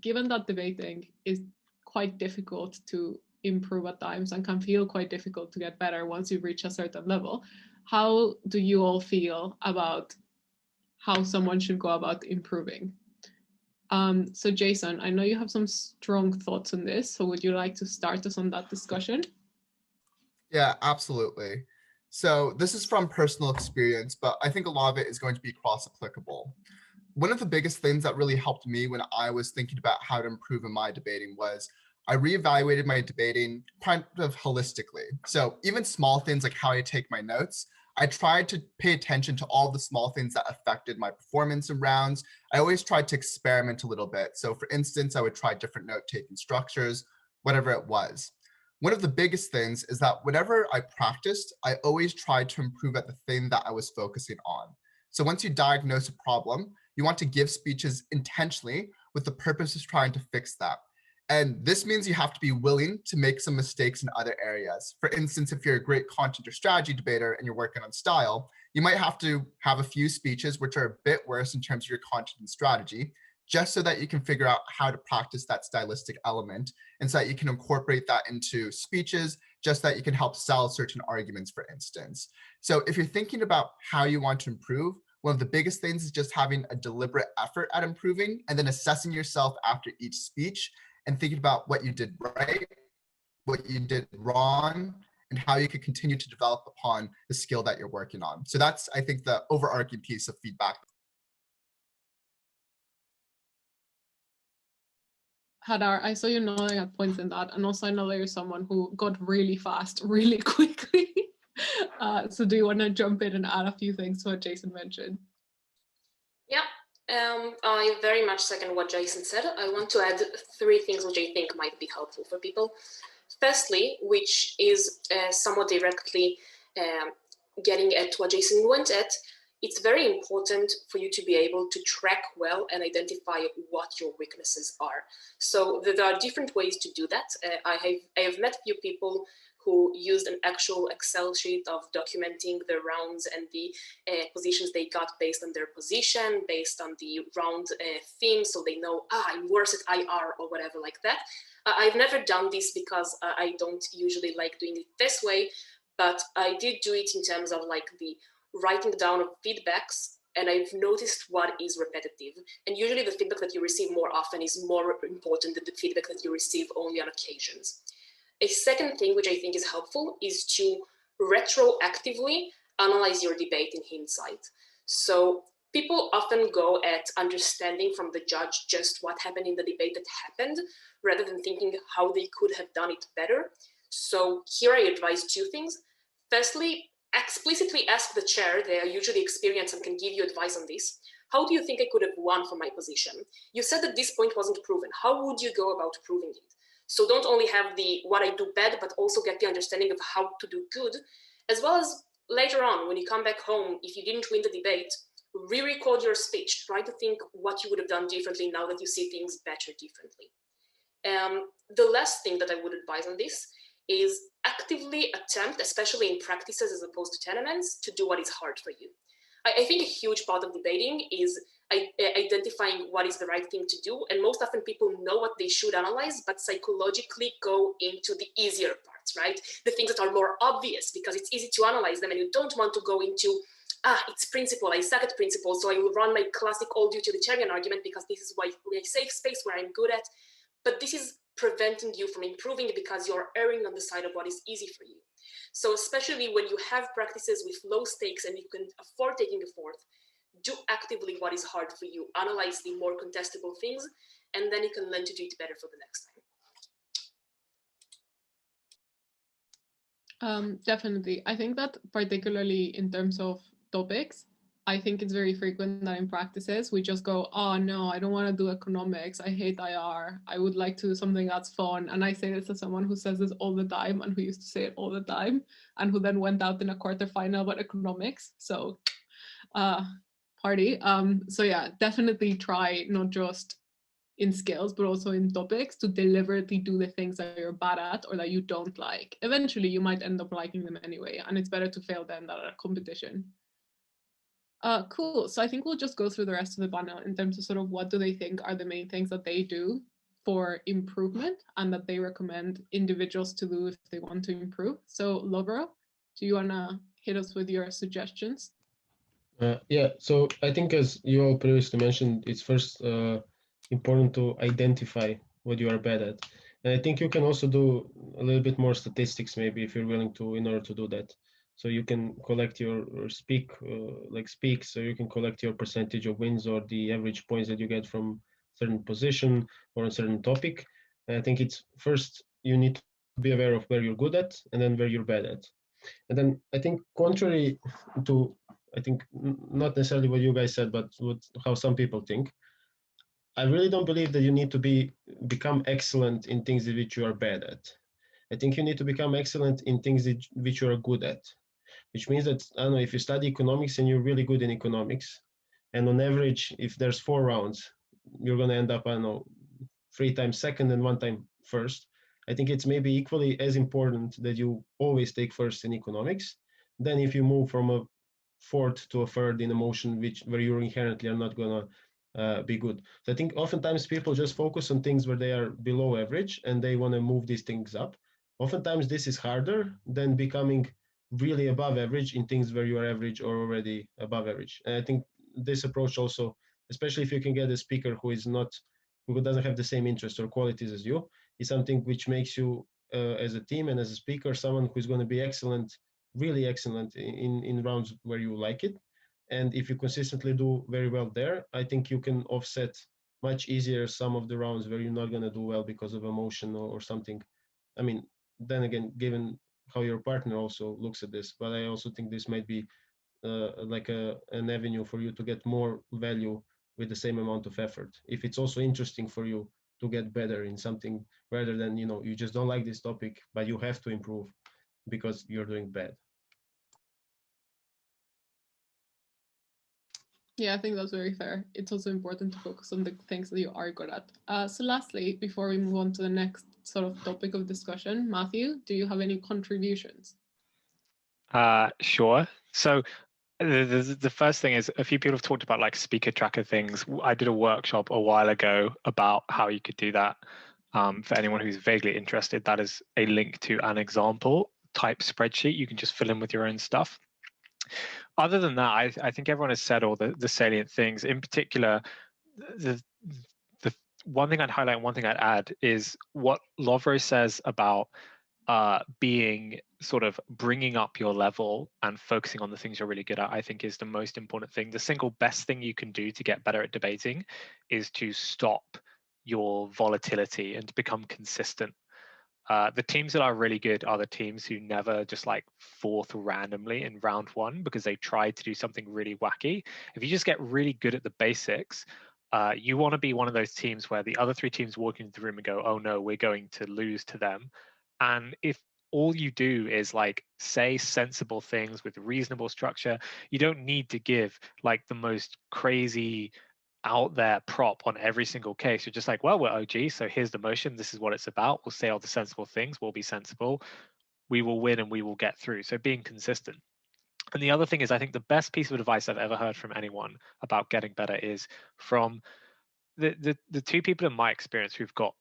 given that debating is quite difficult to improve at times and can feel quite difficult to get better once you reach a certain level, how do you all feel about how someone should go about improving? So Jason, I know you have some strong thoughts on this, so would you like to start us on that discussion? Yeah, absolutely. So this is from personal experience, but I think a lot of it is going to be cross-applicable. One of the biggest things that really helped me when I was thinking about how to improve in my debating was I reevaluated my debating kind of holistically. So even small things like how I take my notes, I tried to pay attention to all the small things that affected my performance in rounds. I always tried to experiment a little bit. So for instance, I would try different note-taking structures, whatever it was. One of the biggest things is that whenever I practiced, I always tried to improve at the thing that I was focusing on. So once you diagnose a problem, you want to give speeches intentionally with the purpose of trying to fix that. And this means you have to be willing to make some mistakes in other areas. For instance, if you're a great content or strategy debater and you're working on style, you might have to have a few speeches which are a bit worse in terms of your content and strategy, just so that you can figure out how to practice that stylistic element and so that you can incorporate that into speeches, just that you can help sell certain arguments, for instance. So if you're thinking about how you want to improve, one of the biggest things is just having a deliberate effort at improving and then assessing yourself after each speech and thinking about what you did right, what you did wrong, and how you could continue to develop upon the skill that you're working on. So that's, I think, the overarching piece of feedback. Hadar, I saw you nodding at points in that, and also I know that you're someone who got really fast, really quickly. So do you want to jump in and add a few things to what Jason mentioned? Yeah, I very much second what Jason said. I want to add 3 things which I think might be helpful for people. Firstly, which is somewhat directly getting at what Jason went at, it's very important for you to be able to track well and identify what your weaknesses are. So there are different ways to do that. I have met few people who used an actual Excel sheet of documenting the rounds and the positions they got based on their position, based on the round theme, so they know, I'm worse at IR or whatever like that. I've never done this because I don't usually like doing it this way, but I did do it in terms of like the writing down of feedbacks, and I've noticed what is repetitive. And usually the feedback that you receive more often is more important than the feedback that you receive only on occasions. A second thing which I think is helpful is to retroactively analyze your debate in hindsight. So people often go at understanding from the judge just what happened in the debate that happened, rather than thinking how they could have done it better. So here I advise 2 things. Firstly, explicitly ask the chair. They are usually experienced and can give you advice on this. How do you think I could have won from my position? You said that this point wasn't proven. How would you go about proving it? So don't only have the what I do bad, but also get the understanding of how to do good, as well as later on, when you come back home, if you didn't win the debate, re-record your speech. Try to think what you would have done differently now that you see things better differently. The last thing that I would advise on this is actively attempt, especially in practices as opposed to tournaments, to do what is hard for you. I think a huge part of debating is identifying what is the right thing to do. And most often people know what they should analyze, but psychologically go into the easier parts, right? The things that are more obvious because it's easy to analyze them, and you don't want to go into, it's principle, I suck at principle, so I will run my classic old utilitarian argument because this is my safe space where I'm good at. But this is preventing you from improving because you're erring on the side of what is easy for you. So especially when you have practices with low stakes and you can afford taking a fourth, do actively what is hard for you, analyze the more contestable things, and then you can learn to do it better for the next time. Definitely. I think that particularly in terms of topics, I think it's very frequent that in practices we just go, oh no, I don't want to do economics. I hate IR. I would like to do something that's fun. And I say this as someone who says this all the time and who used to say it all the time and who then went out in a quarterfinal about economics. So party. So yeah, definitely try not just in skills, but also in topics to deliberately do the things that you're bad at or that you don't like. Eventually you might end up liking them anyway, and it's better to fail than that at a competition. Cool. So I think we'll just go through the rest of the panel in terms of sort of what do they think are the main things that they do for improvement and that they recommend individuals to do if they want to improve. So Lovro, do you want to hit us with your suggestions? Yeah, so I think as you all previously mentioned, it's first important to identify what you are bad at. And I think you can also do a little bit more statistics maybe if you're willing to in order to do that. So you can collect your speak, so you can collect your percentage of wins or the average points that you get from certain position or a certain topic. And I think it's first you need to be aware of where you're good at and then where you're bad at. And then I think contrary to I think not necessarily what you guys said, but how some people think. I really don't believe that you need to become excellent in things which you are bad at. I think you need to become excellent in things which you are good at, which means that, I don't know, if you study economics and you're really good in economics, and on average, if there's 4 rounds, you're going to end up, I don't know, 3 times second and 1 time first. I think it's maybe equally as important that you always take first in economics than if you move from a fourth to a third in a motion where you inherently are not gonna be good. So I think oftentimes people just focus on things where they are below average and they want to move these things up. Oftentimes this is harder than becoming really above average in things where you are average or already above average. And I think this approach also, especially if you can get a speaker who doesn't have the same interests or qualities as you, is something which makes you as a team and as a speaker someone who's going to be excellent, really excellent in rounds where you like it. And if you consistently do very well there, I think you can offset much easier some of the rounds where you're not going to do well because of emotion or something. I mean, then again, given how your partner also looks at this, but I also think this might be like an avenue for you to get more value with the same amount of effort. If it's also interesting for you to get better in something rather than, you just don't like this topic, but you have to improve because you're doing bad. Yeah, I think that's very fair. It's also important to focus on the things that you are good at. So lastly, before we move on to the next sort of topic of discussion, Matthew, do you have any contributions? Sure. So the first thing is a few people have talked about like speaker tracker things. I did a workshop a while ago about how you could do that. For anyone who's vaguely interested, that is a link to an example type spreadsheet. You can just fill in with your own stuff. Other than that, I think everyone has said all the salient things. In particular, the one thing I'd highlight and one thing I'd add is what Lovro says about being sort of bringing up your level and focusing on the things you're really good at, I think is the most important thing. The single best thing you can do to get better at debating is to stop your volatility and to become consistent. The teams that are really good are the teams who never just like fourth randomly in round one because they tried to do something really wacky. If you just get really good at the basics, you want to be one of those teams where the other 3 teams walk into the room and go, oh no, we're going to lose to them. And if all you do is like say sensible things with reasonable structure, you don't need to give like the most crazy out there prop on every single case. You're just like, well, we're OG, so here's the motion, this is what it's about, we'll say all the sensible things, we'll be sensible, we will win and we will get through. So being consistent. And the other thing is, I think the best piece of advice I've ever heard from anyone about getting better is from the 2 people in my experience who've got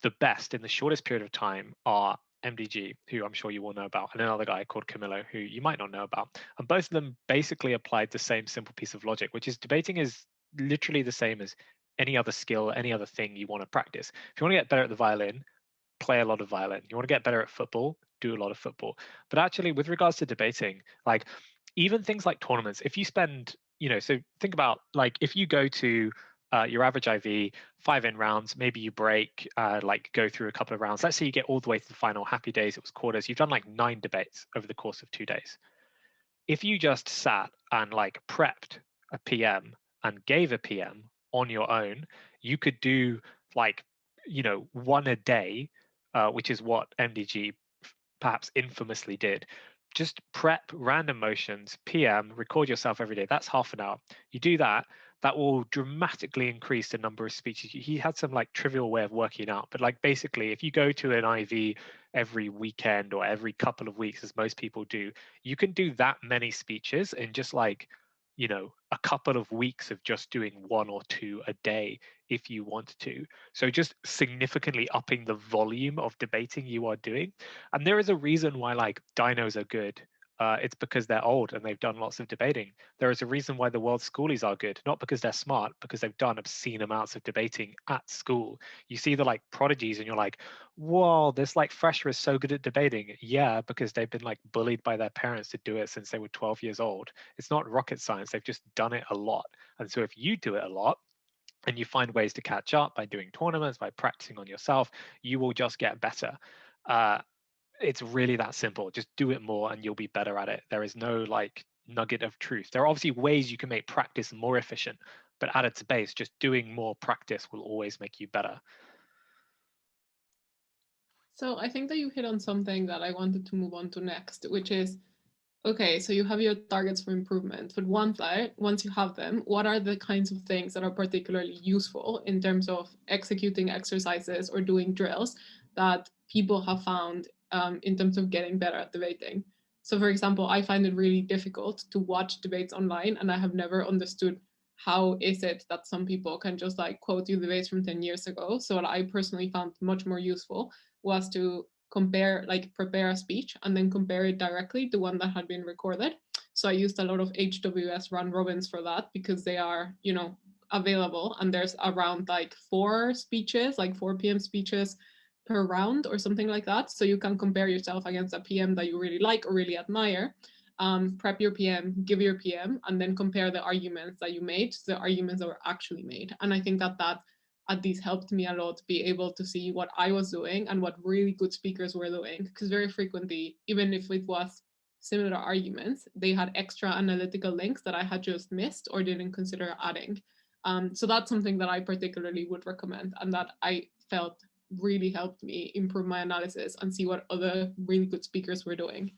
the best in the shortest period of time are MDG, who I'm sure you all know about, and another guy called Camillo, who you might not know about. And both of them basically applied the same simple piece of logic, which is debating is literally the same as any other skill, any other thing you want to practice. If you want to get better at the violin, play a lot of violin. You want to get better at football, do a lot of football. But actually, with regards to debating, like even things like tournaments, if you spend, so think about like if you go to your average IV, 5 in rounds, maybe you break, like go through a couple of rounds. Let's say you get all the way to the final, happy days, it was quarters. You've done like 9 debates over the course of 2 days. If you just sat and like prepped a PM and gave a PM on your own, you could do like, 1 a day, which is what MDG perhaps infamously did. Just prep random motions, PM, record yourself every day. That's half an hour. You do that, that will dramatically increase the number of speeches. He had some like trivial way of working out, but like basically if you go to an IV every weekend or every couple of weeks, as most people do, you can do that many speeches in just like you know, a couple of weeks of just doing 1 or 2 a day if you want to. So just significantly upping the volume of debating you are doing. And there is a reason why like dinos are good. It's because they're old and they've done lots of debating. There is a reason why the world schoolies are good, not because they're smart, because they've done obscene amounts of debating at school. You see the like prodigies and you're like, whoa, this like fresher is so good at debating. Yeah, because they've been like bullied by their parents to do it since they were 12 years old. It's not rocket science. They've just done it a lot. And so if you do it a lot, and you find ways to catch up by doing tournaments, by practicing on yourself, you will just get better. It's really that simple. Just do it more and you'll be better at it. There is no like nugget of truth. There are obviously ways you can make practice more efficient, but at its base, just doing more practice will always make you better. So I think that you hit on something that I wanted to move on to next, which is, okay, so you have your targets for improvement, but once you have them, what are the kinds of things that are particularly useful in terms of executing exercises or doing drills that people have found in terms of getting better at debating? So for example, I find it really difficult to watch debates online, and I have never understood how is it that some people can just like quote you debates from 10 years ago. So what I personally found much more useful was to prepare a speech and then compare it directly to one that had been recorded. So I used a lot of HWS round robins for that because they are, available, and there's around like 4 speeches, like 4 PM speeches per round or something like that. So you can compare yourself against a PM that you really like or really admire. Prep your PM, give your PM, and then compare the arguments that you made to the arguments that were actually made. And I think that at least helped me a lot be able to see what I was doing and what really good speakers were doing. Because very frequently, even if it was similar arguments, they had extra analytical links that I had just missed or didn't consider adding. So that's something that I particularly would recommend and that I felt really helped me improve my analysis and see what other really good speakers were doing.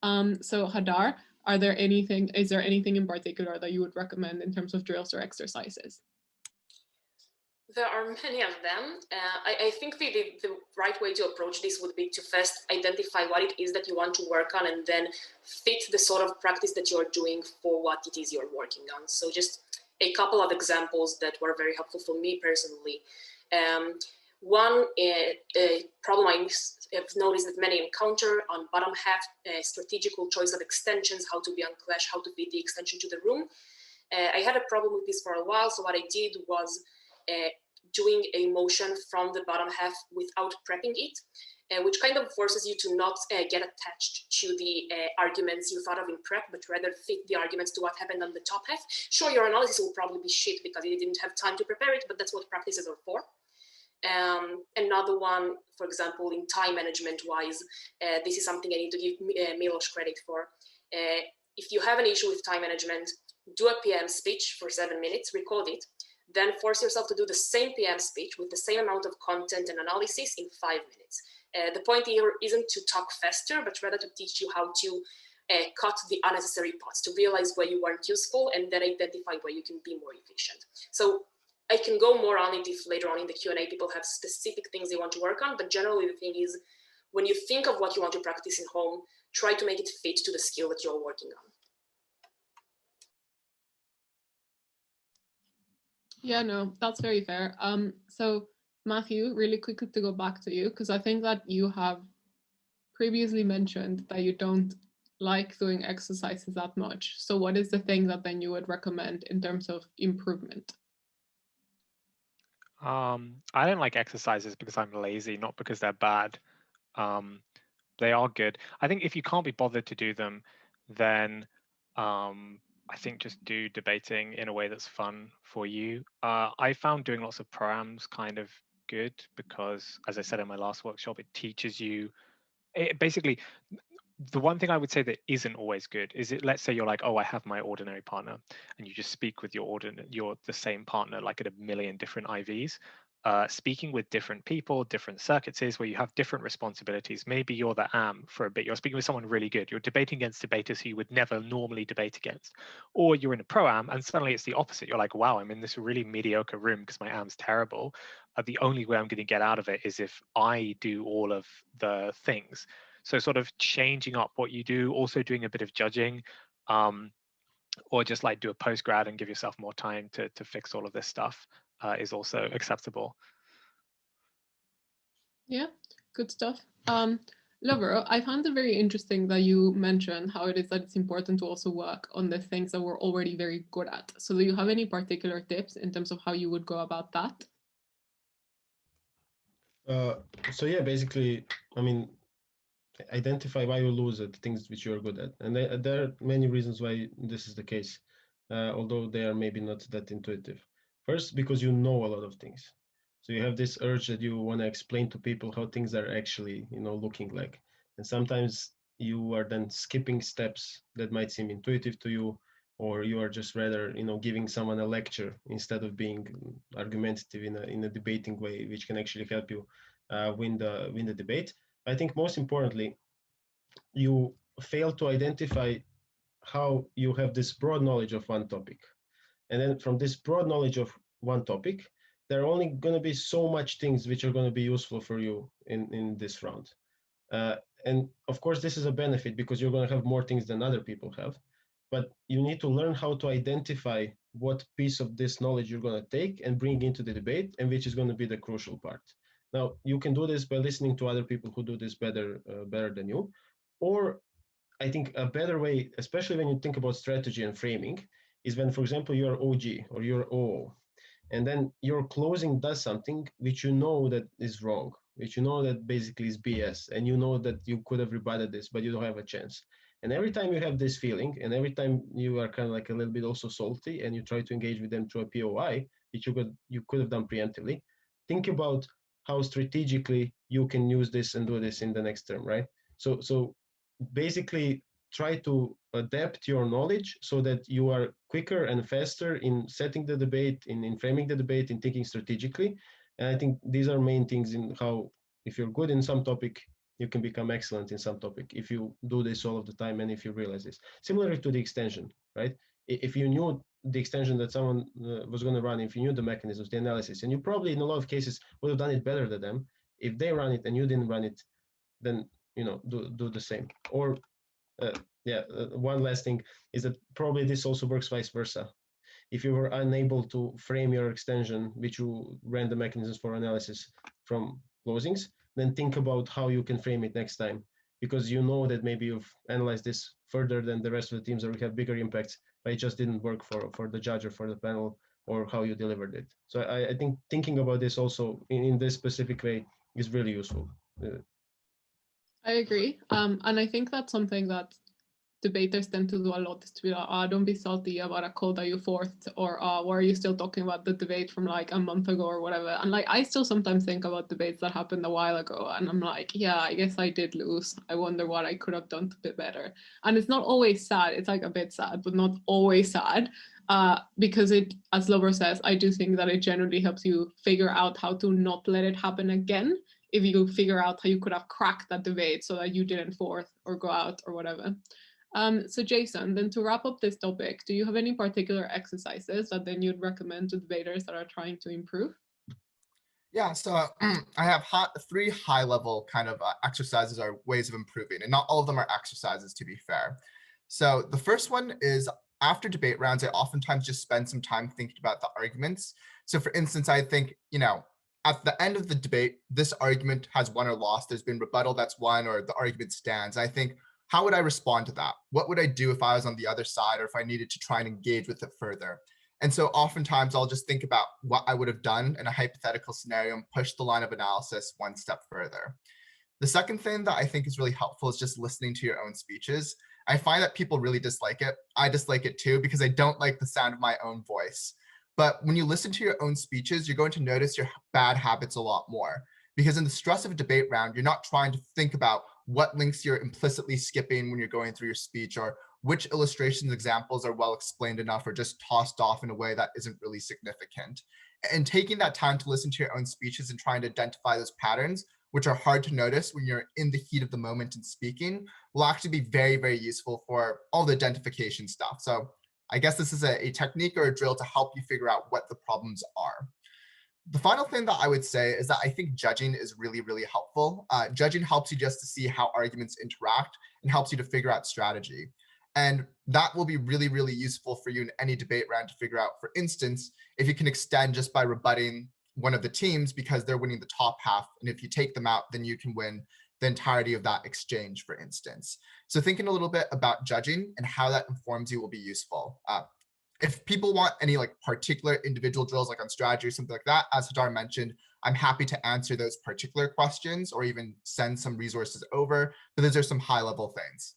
So Hadar, is there anything in particular that you would recommend in terms of drills or exercises? There are many of them. I think the right way to approach this would be to first identify what it is that you want to work on and then fit the sort of practice that you're doing for what it is you're working on. So just a couple of examples that were very helpful for me personally. One problem I've noticed that many encounter on bottom half, strategical choice of extensions, how to be on clash, how to fit the extension to the room. I had a problem with this for a while, so what I did was doing a motion from the bottom half without prepping it, which kind of forces you to not get attached to the arguments you thought of in prep, but rather fit the arguments to what happened on the top half. Sure, your analysis will probably be shit because you didn't have time to prepare it, but that's what practices are for. Another one, for example, in time management wise, this is something I need to give Milos credit for. If you have an issue with time management, do a PM speech for 7 minutes, record it, then force yourself to do the same PM speech with the same amount of content and analysis in 5 minutes. The point here isn't to talk faster, but rather to teach you how to cut the unnecessary parts, to realize where you weren't useful and then identify where you can be more efficient. So I can go more on it if later on in the Q&A people have specific things they want to work on, but generally the thing is, when you think of what you want to practice in home, try to make it fit to the skill that you're working on. Yeah, no, that's very fair. So Matthew, really quickly to go back to you, because I think that you have previously mentioned that you don't like doing exercises that much. So what is the thing that then you would recommend in terms of improvement? I don't like exercises because I'm lazy, not because they're bad. They are good. I think if you can't be bothered to do them, then I think just do debating in a way that's fun for you. I found doing lots of pro-ams kind of good because, as I said in my last workshop, it teaches you. Basically, the one thing I would say that isn't always good is it. Let's say you're like, oh, I have my ordinary partner, and you just speak with your the same partner like at a million different IVs. Speaking with different people, different circuits is where you have different responsibilities. Maybe you're the AM for a bit. You're speaking with someone really good. You're debating against debaters who you would never normally debate against. Or you're in a pro-am and suddenly it's the opposite. You're like, wow, I'm in this really mediocre room because my AM's terrible. The only way I'm going to get out of it is if I do all of the things. So sort of changing up what you do, also doing a bit of judging. or just like do a post-grad and give yourself more time to fix all of this stuff is also acceptable. Yeah, good stuff. Lover, I found it very interesting that you mentioned how it is that it's important to also work on the things that we're already very good at. So do you have any particular tips in terms of how you would go about that? So yeah, basically, I mean, identify why you lose at things which you're good at. And there are many reasons why this is the case, although they are maybe not that intuitive. First, because you know a lot of things. So you have this urge that you want to explain to people how things are actually, looking like. And sometimes you are then skipping steps that might seem intuitive to you, or you are just rather, giving someone a lecture instead of being argumentative in a debating way, which can actually help you win the debate. I think most importantly, you fail to identify how you have this broad knowledge of one topic. And then from this broad knowledge of one topic, there are only going to be so much things which are going to be useful for you in this round. And of course, this is a benefit because you're going to have more things than other people have. But you need to learn how to identify what piece of this knowledge you're going to take and bring into the debate, and which is going to be the crucial part. Now, you can do this by listening to other people who do this better than you. Or I think a better way, especially when you think about strategy and framing, is when, for example, you're OG or you're OO, and then your closing does something which you know that is wrong, which you know that basically is BS, and you know that you could have rebutted this, but you don't have a chance. And every time you have this feeling, and every time you are kind of like a little bit also salty, and you try to engage with them through a POI, which you could have done preemptively, think about how strategically you can use this and do this in the next term, right? So basically try to adapt your knowledge so that you are quicker and faster in setting the debate, in framing the debate, in thinking strategically. And I think these are main things in how, if you're good in some topic, you can become excellent in some topic if you do this all of the time and if you realize this. Similarly to the extension, right? If you knew the extension that someone was going to run, if you knew the mechanisms, the analysis, and you probably in a lot of cases would have done it better than them. If they run it and you didn't run it, then do the same. Or one last thing is that probably this also works vice versa. If you were unable to frame your extension, which you ran the mechanisms for analysis from closings, then think about how you can frame it next time, because you know that maybe you've analyzed this further than the rest of the teams, or you have bigger impacts, but it just didn't work for the judge or for the panel, or how you delivered it. So I think thinking about this also in this specific way is really useful. I agree. And I think that's something that debaters tend to do a lot, is to be like, don't be salty about a call that you forced, or why are you still talking about the debate from like a month ago or whatever. And like, I still sometimes think about debates that happened a while ago, and I'm like, yeah, I guess I did lose. I wonder what I could have done to be better. And it's not always sad. It's like a bit sad, but not always sad. Because it, as Lover says, I do think that it generally helps you figure out how to not let it happen again, if you figure out how you could have cracked that debate so that you didn't fourth or go out or whatever. So Jason, then to wrap up this topic, do you have any particular exercises that then you'd recommend to debaters that are trying to improve? Yeah, so I have 3 high-level kind of exercises or ways of improving, and not all of them are exercises, to be fair. So the first one is, after debate rounds, I oftentimes just spend some time thinking about the arguments. So for instance, I think, at the end of the debate, this argument has won or lost. There's been rebuttal that's won, or the argument stands. I think, how would I respond to that? What would I do if I was on the other side, or if I needed to try and engage with it further? And so oftentimes I'll just think about what I would have done in a hypothetical scenario and push the line of analysis one step further. The second thing that I think is really helpful is just listening to your own speeches. I find that people really dislike it. I dislike it too, because I don't like the sound of my own voice. But when you listen to your own speeches, you're going to notice your bad habits a lot more. Because in the stress of a debate round, you're not trying to think about what links you're implicitly skipping when you're going through your speech, or which illustrations examples are well explained enough or just tossed off in a way that isn't really significant. And taking that time to listen to your own speeches and trying to identify those patterns, which are hard to notice when you're in the heat of the moment and speaking, will actually be very, very useful for all the identification stuff. So I guess this is a technique or a drill to help you figure out what the problems are. The final thing that I would say is that I think judging is really, really helpful. Judging helps you just to see how arguments interact and helps you to figure out strategy. And that will be really, really useful for you in any debate round to figure out, for instance, if you can extend just by rebutting one of the teams because they're winning the top half. And if you take them out, then you can win the entirety of that exchange, for instance. So thinking a little bit about judging and how that informs you will be useful. If people want any like particular individual drills, like on strategy or something like that, as Hadar mentioned, I'm happy to answer those particular questions or even send some resources over, but those are some high level things.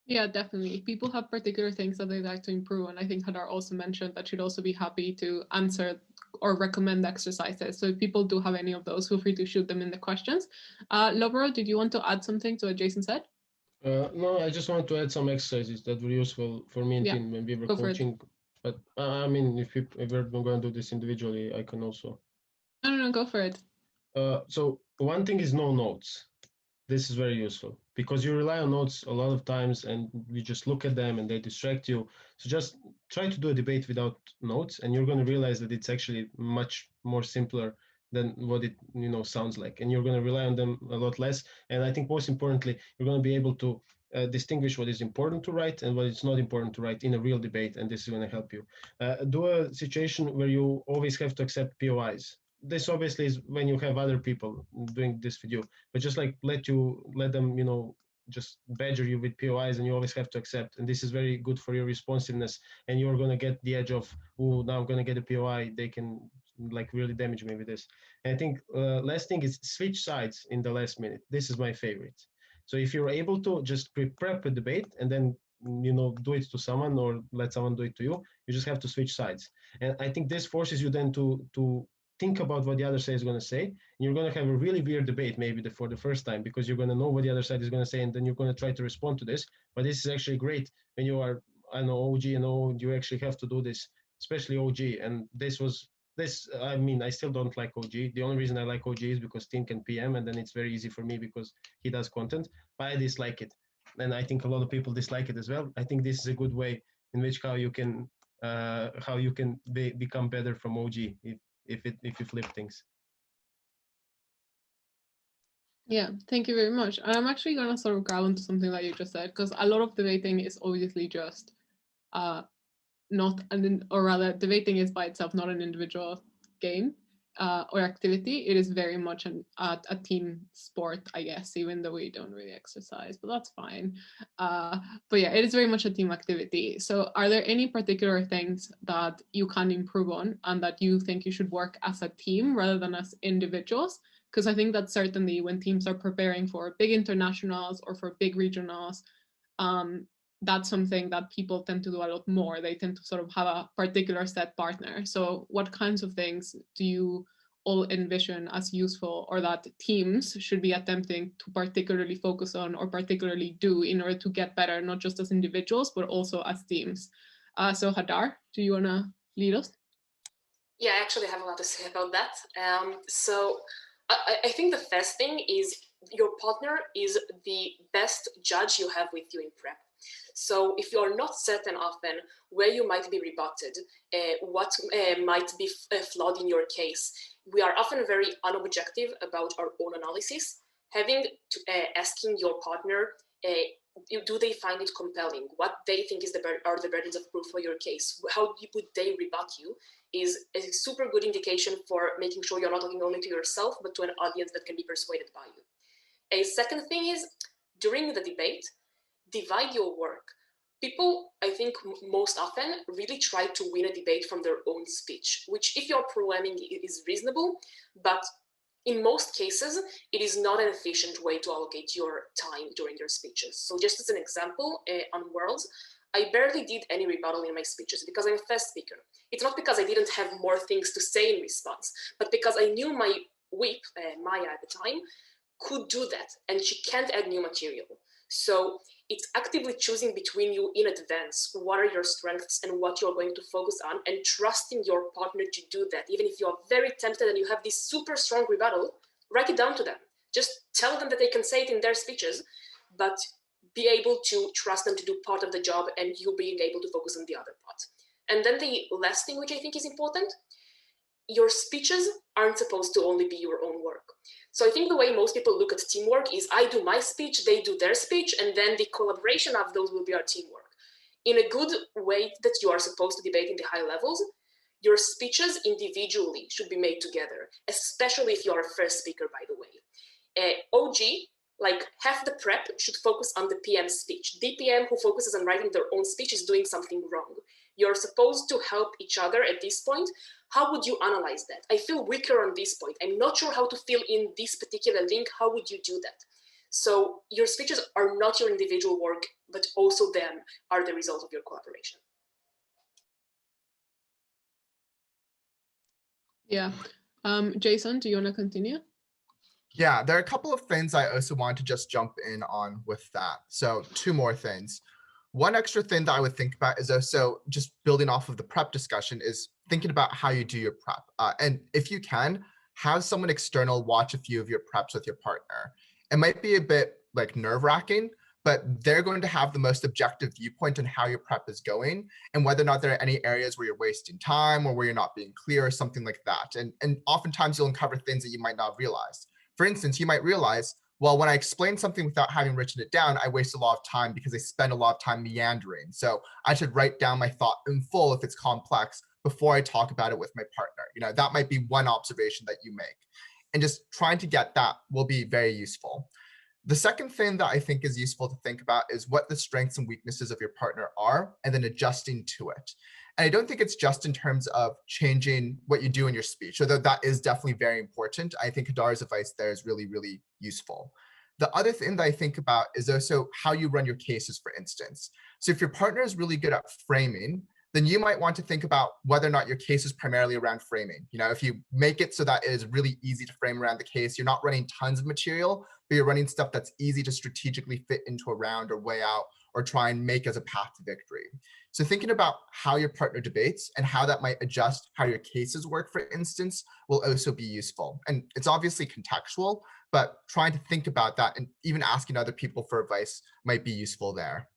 Yeah, definitely. People have particular things that they'd like to improve. And I think Hadar also mentioned that she'd also be happy to answer or recommend exercises. So if people do have any of those, feel free to shoot them in the questions. Lovero, did you want to add something to what Jason said? No, I just want to add some exercises that were useful for me and team when we were coaching. But I mean, if we're going to do this individually, I can also. No, go for it. So one thing is no notes. This is very useful because you rely on notes a lot of times and you just look at them and they distract you. So just try to do a debate without notes and you're going to realize that it's actually much more simpler than what it sounds like, and you're going to rely on them a lot less. And I think most importantly, you're going to be able to distinguish what is important to write and what is not important to write in a real debate, and this is going to help you. Do a situation where you always have to accept POIs. This obviously is when you have other people doing this with you, but just like let them just badger you with POIs, and you always have to accept. And this is very good for your responsiveness, and you're going to get the edge of, oh, now I'm going to get a POI, they can like really damage me with this. And I think last thing is switch sides in the last minute. This is my favorite. So if you're able to just prep a debate and then do it to someone or let someone do it to you, you just have to switch sides. And I think this forces you then to think about what the other side is going to say. And you're going to have a really weird debate maybe for the first time, because you're going to know what the other side is going to say, and then you're going to try to respond to this. But this is actually great when you are, I know, OG, and you actually have to do this, especially OG. And I mean, I still don't like OG. The only reason I like OG is because Tim can PM, and then it's very easy for me because he does content, but I dislike it. And I think a lot of people dislike it as well. I think this is a good way in which how you can become better from OG if you flip things. Yeah, thank you very much. I'm actually going to sort of grab onto something that you just said, because a lot of debating is obviously just debating is by itself not an individual game or activity. It is very much a team sport, I guess, even though we don't really exercise, but that's fine. But yeah, it is very much a team activity. So are there any particular things that you can improve on and that you think you should work as a team rather than as individuals? Because I think that certainly when teams are preparing for big internationals or for big regionals, that's something that people tend to do a lot more. They tend to sort of have a particular set partner. So what kinds of things do you all envision as useful, or that teams should be attempting to particularly focus on or particularly do in order to get better, not just as individuals, but also as teams? So Hadar, do you want to lead us? Yeah, I actually have a lot to say about that. So I think the first thing is your partner is the best judge you have with you in prep. So if you're not certain often where you might be rebutted, what might be flawed in your case, we are often very unobjective about our own analysis. Asking your partner, do they find it compelling? What they think are the burdens of proof for your case? How would they rebut you is a super good indication for making sure you're not talking only to yourself, but to an audience that can be persuaded by you. A second thing is, during the debate, divide your work. People, I think most often, really try to win a debate from their own speech, which if you're programming is reasonable, but in most cases, it is not an efficient way to allocate your time during your speeches. So just as an example, on Worlds, I barely did any rebuttal in my speeches because I'm a fast speaker. It's not because I didn't have more things to say in response, but because I knew my whip, Maya at the time, could do that, and she can't add new material. So it's actively choosing between you in advance what are your strengths and what you're going to focus on, and trusting your partner to do that. Even if you're very tempted and you have this super strong rebuttal, write it down to them. Just tell them that they can say it in their speeches, but be able to trust them to do part of the job and you being able to focus on the other part. And then the last thing, which I think is important, your speeches aren't supposed to only be your own work. So I think the way most people look at teamwork is I do my speech, they do their speech, and then the collaboration of those will be our teamwork. in a good way that you are supposed to debate in the high levels, your speeches individually should be made together, especially if you are a first speaker, by the way. OG, like half the prep should focus on the PM speech. DPM who focuses on writing their own speech is doing something wrong. You're supposed to help each other at this point. How would you analyze that? I feel weaker on this point. I'm not sure how to fill in this particular link. How would you do that? So your speeches are not your individual work, but also them are the result of your collaboration. Yeah. Jason, do you want to continue? Yeah, there are a couple of things I also want to just jump in on with that. So 2 more things. One extra thing that I would think about is also just building off of the prep discussion is thinking about how you do your prep. And if you can, have someone external watch a few of your preps with your partner. It might be a bit like nerve-wracking, but they're going to have the most objective viewpoint on how your prep is going and whether or not there are any areas where you're wasting time or where you're not being clear or something like that. And oftentimes you'll uncover things that you might not realize. For instance, you might realize, well, when I explain something without having written it down, I waste a lot of time because I spend a lot of time meandering. So I should write down my thought in full if it's complex before I talk about it with my partner. You know, that might be one observation that you make. And just trying to get that will be very useful. The second thing that I think is useful to think about is what the strengths and weaknesses of your partner are, and then adjusting to it. And I don't think it's just in terms of changing what you do in your speech, although that is definitely very important. I think Hadar's advice there is really, really useful. The other thing that I think about is also how you run your cases, for instance. So if your partner is really good at framing, then you might want to think about whether or not your case is primarily around framing. You know, if you make it so that it is really easy to frame around the case, you're not running tons of material, but you're running stuff that's easy to strategically fit into a round or weigh out or try and make as a path to victory. So thinking about how your partner debates and how that might adjust how your cases work, for instance, will also be useful. And it's obviously contextual, but trying to think about that and even asking other people for advice might be useful there.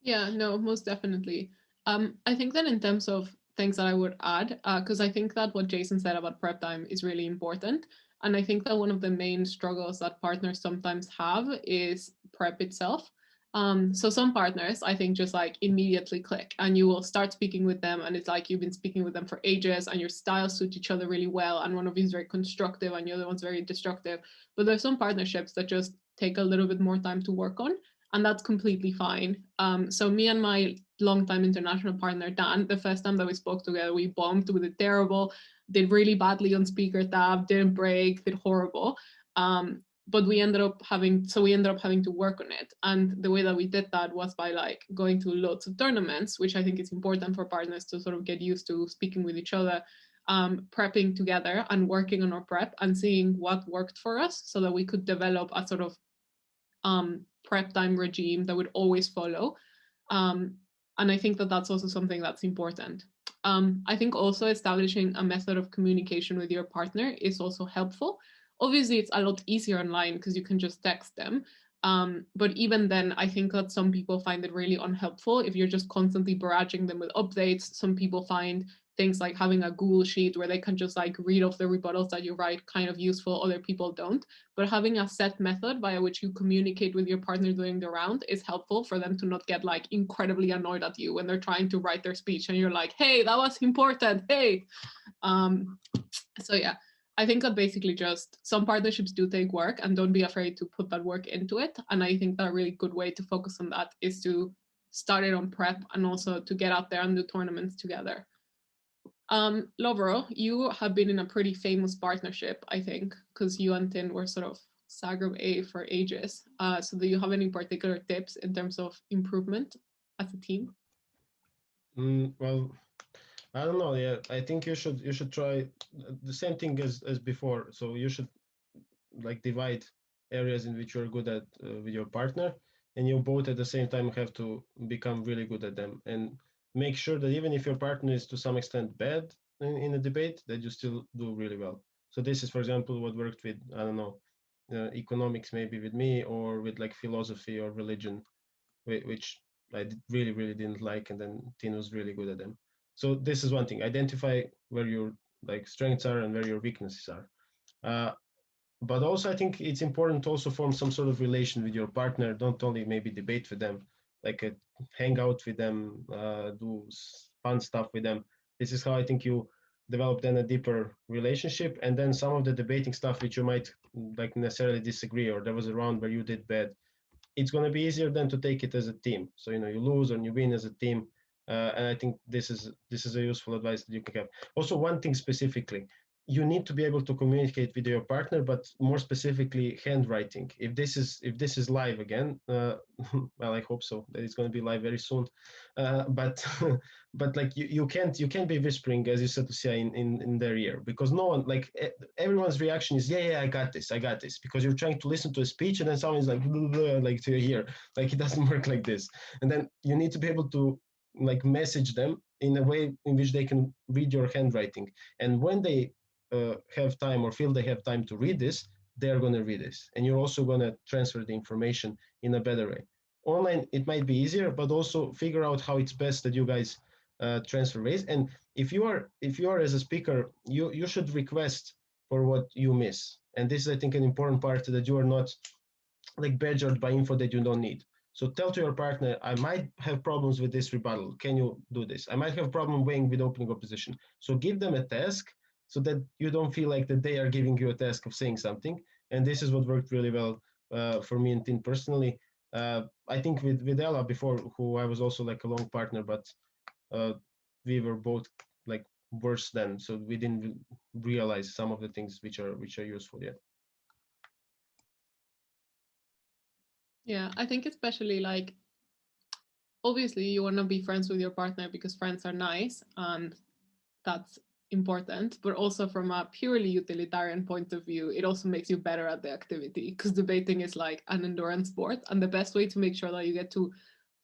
Yeah, no, most definitely. I think that in terms of things that I would add, because I think that what Jason said about prep time is really important. And I think that one of the main struggles that partners sometimes have is prep itself. So some partners, I think, just like immediately click and you will start speaking with them and it's like you've been speaking with them for ages and your styles suit each other really well. And one of you is very constructive and the other one's very destructive. But there's some partnerships that just take a little bit more time to work on. And that's completely fine. So me and my longtime international partner, Dan, the first time that we spoke together, we bombed, we did terrible, did really badly on speaker tab, didn't break, did horrible. But we ended up having to work on it. And the way that we did that was by like going to lots of tournaments, which I think is important for partners to sort of get used to speaking with each other, prepping together and working on our prep and seeing what worked for us so that we could develop a sort of prep time regime that would always follow. And I think that that's also something that's important. I think also establishing a method of communication with your partner is also helpful. Obviously, it's a lot easier online because you can just text them. But even then, I think that some people find it really unhelpful if you're just constantly barraging them with updates. Some people find things like having a Google sheet where they can just like read off the rebuttals that you write kind of useful, other people don't. But having a set method via which you communicate with your partner during the round is helpful for them to not get like incredibly annoyed at you when they're trying to write their speech and you're like, hey, that was important, hey. So yeah, I think that basically just some partnerships do take work and don't be afraid to put that work into it. And I think that a really good way to focus on that is to start it on prep and also to get out there and do tournaments together. Lovero, you have been in a pretty famous partnership, I think, because you and Tin were sort of SAG Group A for ages. So do you have any particular tips in terms of improvement as a team? Well, I don't know. Yeah, I think you should try the same thing as before. So you should like divide areas in which you're good at with your partner, and you both at the same time have to become really good at them, and make sure that even if your partner is to some extent bad in a debate, that you still do really well. So this is, for example, what worked with, I don't know, economics maybe with me, or with like philosophy or religion, which I really didn't like, and then Tin was really good at them. So this is one thing: identify where your like strengths are and where your weaknesses are. But also, I think it's important to also form some sort of relation with your partner. Don't only maybe debate with them, like hang out with them, do fun stuff with them. This is how I think you develop then a deeper relationship. And then some of the debating stuff which you might like necessarily disagree, or there was a round where you did bad, it's going to be easier than to take it as a team. So you lose or you win as a team, and I think this is a useful advice that you can have. Also, one thing specifically, you need to be able to communicate with your partner, but more specifically, handwriting. If this is live again, well, I hope so. That it's going to be live very soon. But but like you can't be whispering, as you said, Lucia, in their ear, because no one, like everyone's reaction is yeah, I got this, because you're trying to listen to a speech and then someone's like blah, blah, like to your ear. Like it doesn't work like this. And then you need to be able to like message them in a way in which they can read your handwriting. And when they have time or feel they have time to read this, they're going to read this, and you're also going to transfer the information in a better way. Online it might be easier, but also figure out how it's best that you guys transfer ways. And if you are as a speaker, you should request for what you miss. And this is, I think, an important part, that you are not like badgered by info that you don't need. So tell to your partner, I might have problems with this rebuttal. Can you do this? I might have a problem weighing with opening opposition. So give them a task so that you don't feel like that they are giving you a task of saying something. And this is what worked really well for me and Tin personally. I think with Ella before, who I was also like a long partner, but we were both like worse then, so we didn't realize some of the things which are useful. Yeah, I think especially like obviously you want to be friends with your partner because friends are nice and that's important, but also from a purely utilitarian point of view, it also makes you better at the activity, because debating is like an endurance sport, and the best way to make sure that you get to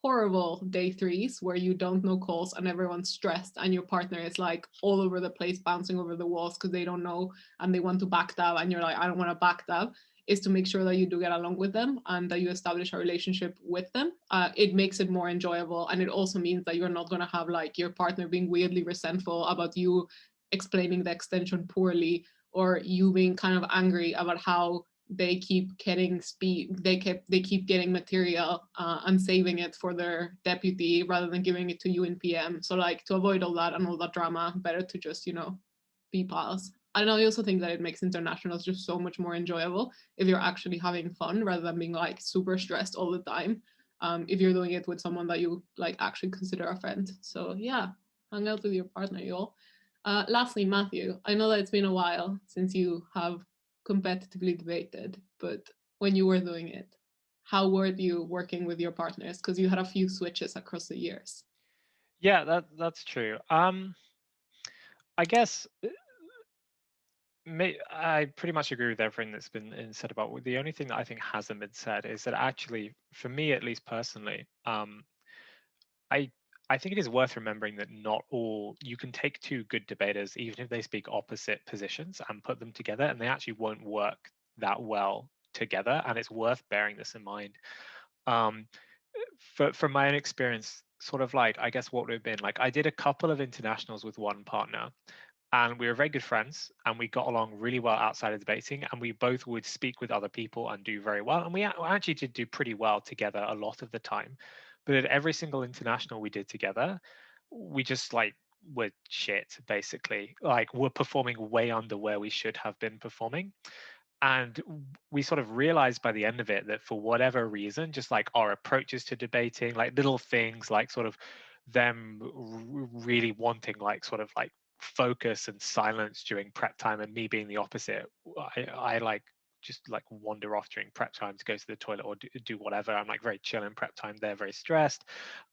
horrible day threes where you don't know calls and everyone's stressed and your partner is like all over the place bouncing over the walls because they don't know and they want to backstab and you're like, I don't want to backstab, is to make sure that you do get along with them and that you establish a relationship with them. It makes it more enjoyable, and it also means that you're not going to have like your partner being weirdly resentful about you explaining the extension poorly, or you being kind of angry about how they keep getting they keep getting material and saving it for their deputy rather than giving it to you in PM. So like, to avoid all that and all that drama, better to just be pals. And I also think that it makes internationals just so much more enjoyable if you're actually having fun rather than being like super stressed all the time, if you're doing it with someone that you like actually consider a friend. So yeah, hang out with your partner, y'all. Lastly, Matthew, I know that it's been a while since you have competitively debated, but when you were doing it, how were you working with your partners? Because you had a few switches across the years. Yeah, that's true. I guess I pretty much agree with everything that's been said about. The only thing that I think hasn't been said is that actually, for me at least personally, I think it is worth remembering that not all, you can take two good debaters, even if they speak opposite positions, and put them together, and they actually won't work that well together. And it's worth bearing this in mind. From my own experience, sort of like, I guess what would have been like, I did a couple of internationals with one partner, and we were very good friends, and we got along really well outside of debating, and we both would speak with other people and do very well, and we actually did do pretty well together a lot of the time. But at every single international we did together, we just like were shit, basically. Like, we're performing way under where we should have been performing. And we sort of realized by the end of it that for whatever reason, just like our approaches to debating, like little things like sort of them really wanting like sort of like focus and silence during prep time, and me being the opposite. I like just like wander off during prep time to go to the toilet or do whatever. I'm like very chill in prep time. They're very stressed.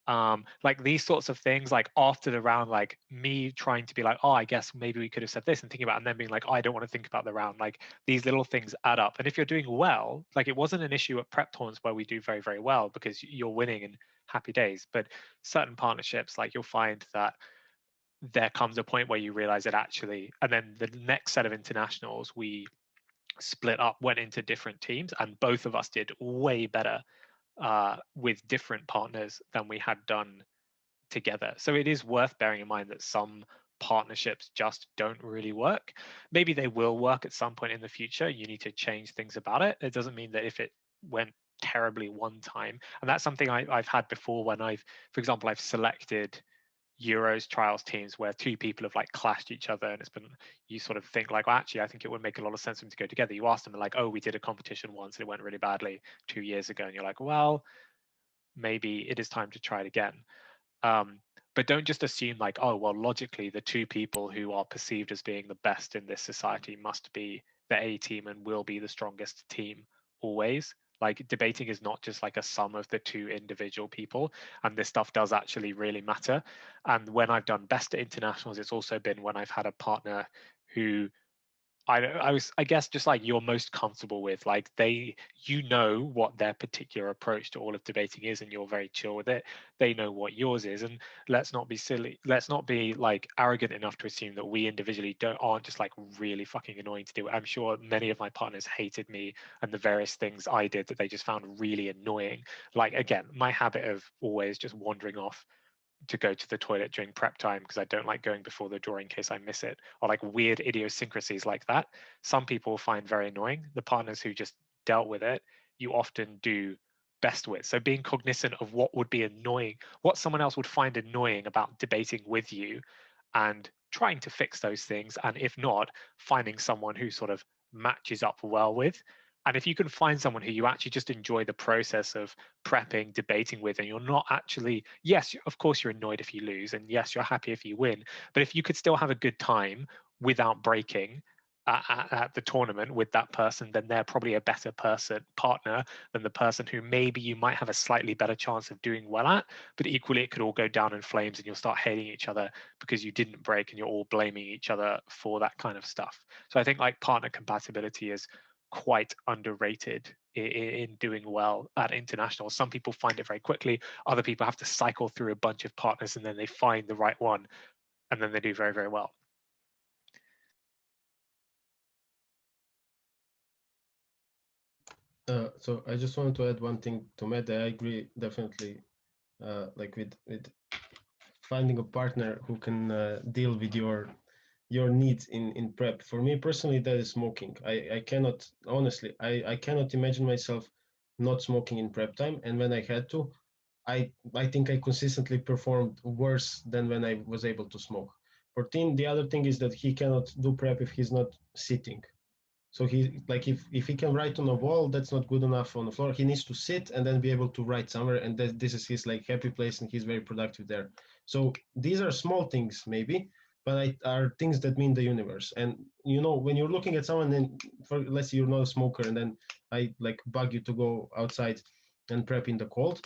Like these sorts of things, like after the round, like me trying to be like, oh, I guess maybe we could have said this, and thinking about it, and then being like, oh, I don't want to think about the round. Like these little things add up. And if you're doing well, like it wasn't an issue at prep tournaments where we do very, very well because you're winning and happy days. But certain partnerships, like you'll find that there comes a point where you realize that actually, and then the next set of internationals, we split up, went into different teams, and both of us did way better with different partners than we had done together. So it is worth bearing in mind that some partnerships just don't really work. Maybe they will work at some point in the future. You need to change things about it. It doesn't mean that if it went terribly one time, and that's something I've had before when for example, I've selected Euros trials teams where two people have like clashed each other, and it's been, you sort of think like, well, actually, I think it would make a lot of sense for them to go together. You ask them like, oh, we did a competition once and it went really badly 2 years ago, and you're like, well, maybe it is time to try it again. But don't just assume like, oh, well, logically, the two people who are perceived as being the best in this society must be the A team and will be the strongest team always. Like, debating is not just like a sum of the two individual people, and this stuff does actually really matter. And when I've done best at internationals, it's also been when I've had a partner who I guess just like you're most comfortable with, like you know what their particular approach to all of debating is, and you're very chill with it. They know what yours is, and let's not be silly. Let's not be like arrogant enough to assume that we individually aren't just like really fucking annoying to do. I'm sure many of my partners hated me and the various things I did that they just found really annoying. Like, again, my habit of always just wandering off to go to the toilet during prep time because I don't like going before the draw in case I miss it, or like weird idiosyncrasies like that. Some people find very annoying. The partners who just dealt with it, you often do best with. So being cognizant of what would be annoying, what someone else would find annoying about debating with you, and trying to fix those things. And if not, finding someone who sort of matches up well with. And if you can find someone who you actually just enjoy the process of prepping, debating with, and you're not actually, yes, of course you're annoyed if you lose, and yes, you're happy if you win, but if you could still have a good time without breaking at the tournament with that person, then they're probably a better partner than the person who maybe you might have a slightly better chance of doing well at, but equally it could all go down in flames and you'll start hating each other because you didn't break and you're all blaming each other for that kind of stuff. So I think like partner compatibility is quite underrated in doing well at international. Some people find it very quickly. Other people have to cycle through a bunch of partners and then they find the right one, and then they do very, very well. So I just wanted to add one thing to Matt. I agree definitely, like with finding a partner who can deal with your needs in prep. For me personally, that is smoking. I cannot, honestly, I cannot imagine myself not smoking in prep time. And when I had to, I think I consistently performed worse than when I was able to smoke. For Tim, the other thing is that he cannot do prep if he's not sitting. So he, like, if he can write on a wall, that's not good enough on the floor. He needs to sit and then be able to write somewhere, and this is his like happy place, and he's very productive there. So these are small things maybe, but are things that mean the universe. And you know, when you're looking at someone, and let's say you're not a smoker, and then I like bug you to go outside and prep in the cold,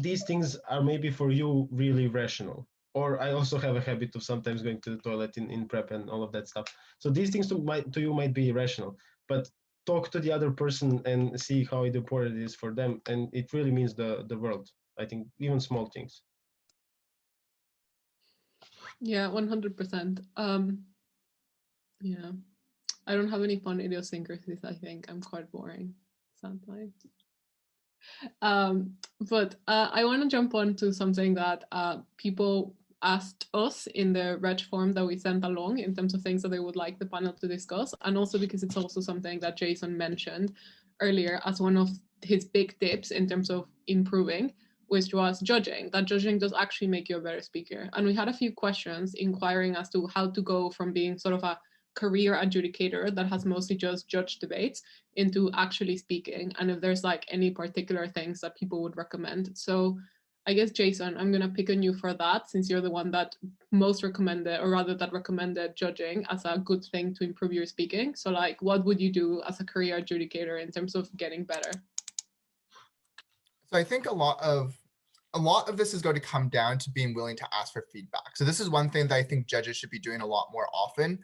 these things are maybe for you really rational. Or I also have a habit of sometimes going to the toilet in prep and all of that stuff. So these things to you might be irrational, but talk to the other person and see how important it is for them, and it really means the world. I think even small things. Yeah, 100%. Yeah, I don't have any fun idiosyncrasies. I think I'm quite boring sometimes. But I want to jump on to something that people asked us in the reg form that we sent along in terms of things that they would like the panel to discuss, and also because it's also something that Jason mentioned earlier as one of his big tips in terms of improving, which was judging. That judging does actually make you a better speaker. And we had a few questions inquiring as to how to go from being sort of a career adjudicator that has mostly just judged debates into actually speaking, and if there's like any particular things that people would recommend. So I guess, Jason, I'm gonna pick on you for that, since you're the one that most recommended, or rather that recommended judging as a good thing to improve your speaking. So like, what would you do as a career adjudicator in terms of getting better? So I think a lot of this is going to come down to being willing to ask for feedback. So this is one thing that I think judges should be doing a lot more often,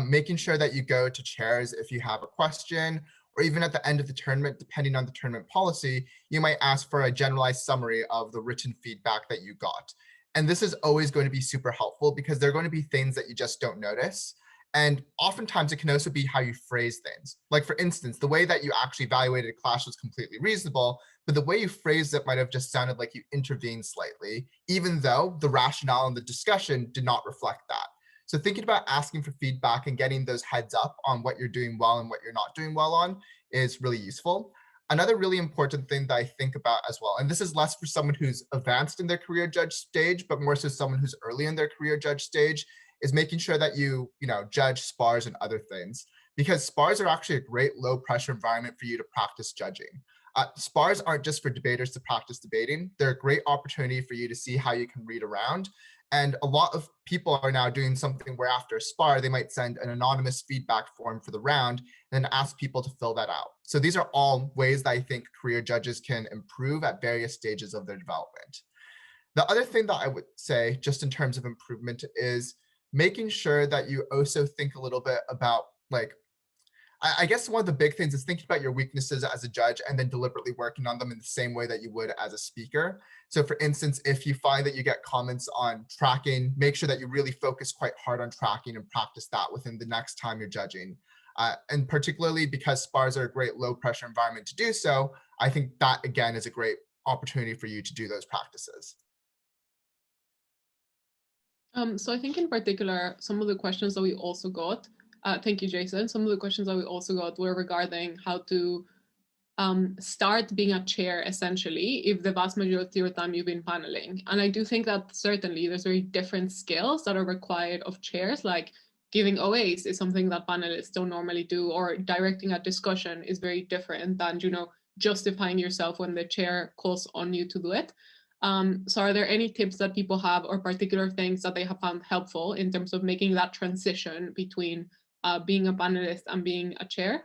making sure that you go to chairs if you have a question, or even at the end of the tournament, depending on the tournament policy, you might ask for a generalized summary of the written feedback that you got. And this is always going to be super helpful because there are going to be things that you just don't notice. And oftentimes it can also be how you phrase things. Like, for instance, the way that you actually evaluated a clash was completely reasonable, but the way you phrased it might have just sounded like you intervened slightly, even though the rationale and the discussion did not reflect that. So thinking about asking for feedback and getting those heads up on what you're doing well and what you're not doing well on is really useful. Another really important thing that I think about as well, and this is less for someone who's advanced in their career judge stage, but more so someone who's early in their career judge stage, is making sure that you judge spars and other things, because spars are actually a great low pressure environment for you to practice judging. Spars aren't just for debaters to practice debating. They're a great opportunity for you to see how you can read around. And a lot of people are now doing something where after a spar, they might send an anonymous feedback form for the round and then ask people to fill that out. So these are all ways that I think career judges can improve at various stages of their development. The other thing that I would say, just in terms of improvement, is making sure that you also think a little bit about, like, I guess one of the big things is thinking about your weaknesses as a judge and then deliberately working on them in the same way that you would as a speaker. So for instance, if you find that you get comments on tracking, make sure that you really focus quite hard on tracking and practice that within the next time you're judging. And particularly because spars are a great low pressure environment to do so, I think that again is a great opportunity for you to do those practices. So I think in particular, some of the questions that we also got, thank you, Jason. Some of the questions that we also got were regarding how to start being a chair, essentially, if the vast majority of the time you've been paneling. And I do think that certainly there's very different skills that are required of chairs, like giving OAs is something that panelists don't normally do, or directing a discussion is very different than, justifying yourself when the chair calls on you to do it. So are there any tips that people have or particular things that they have found helpful in terms of making that transition between being a panelist and being a chair?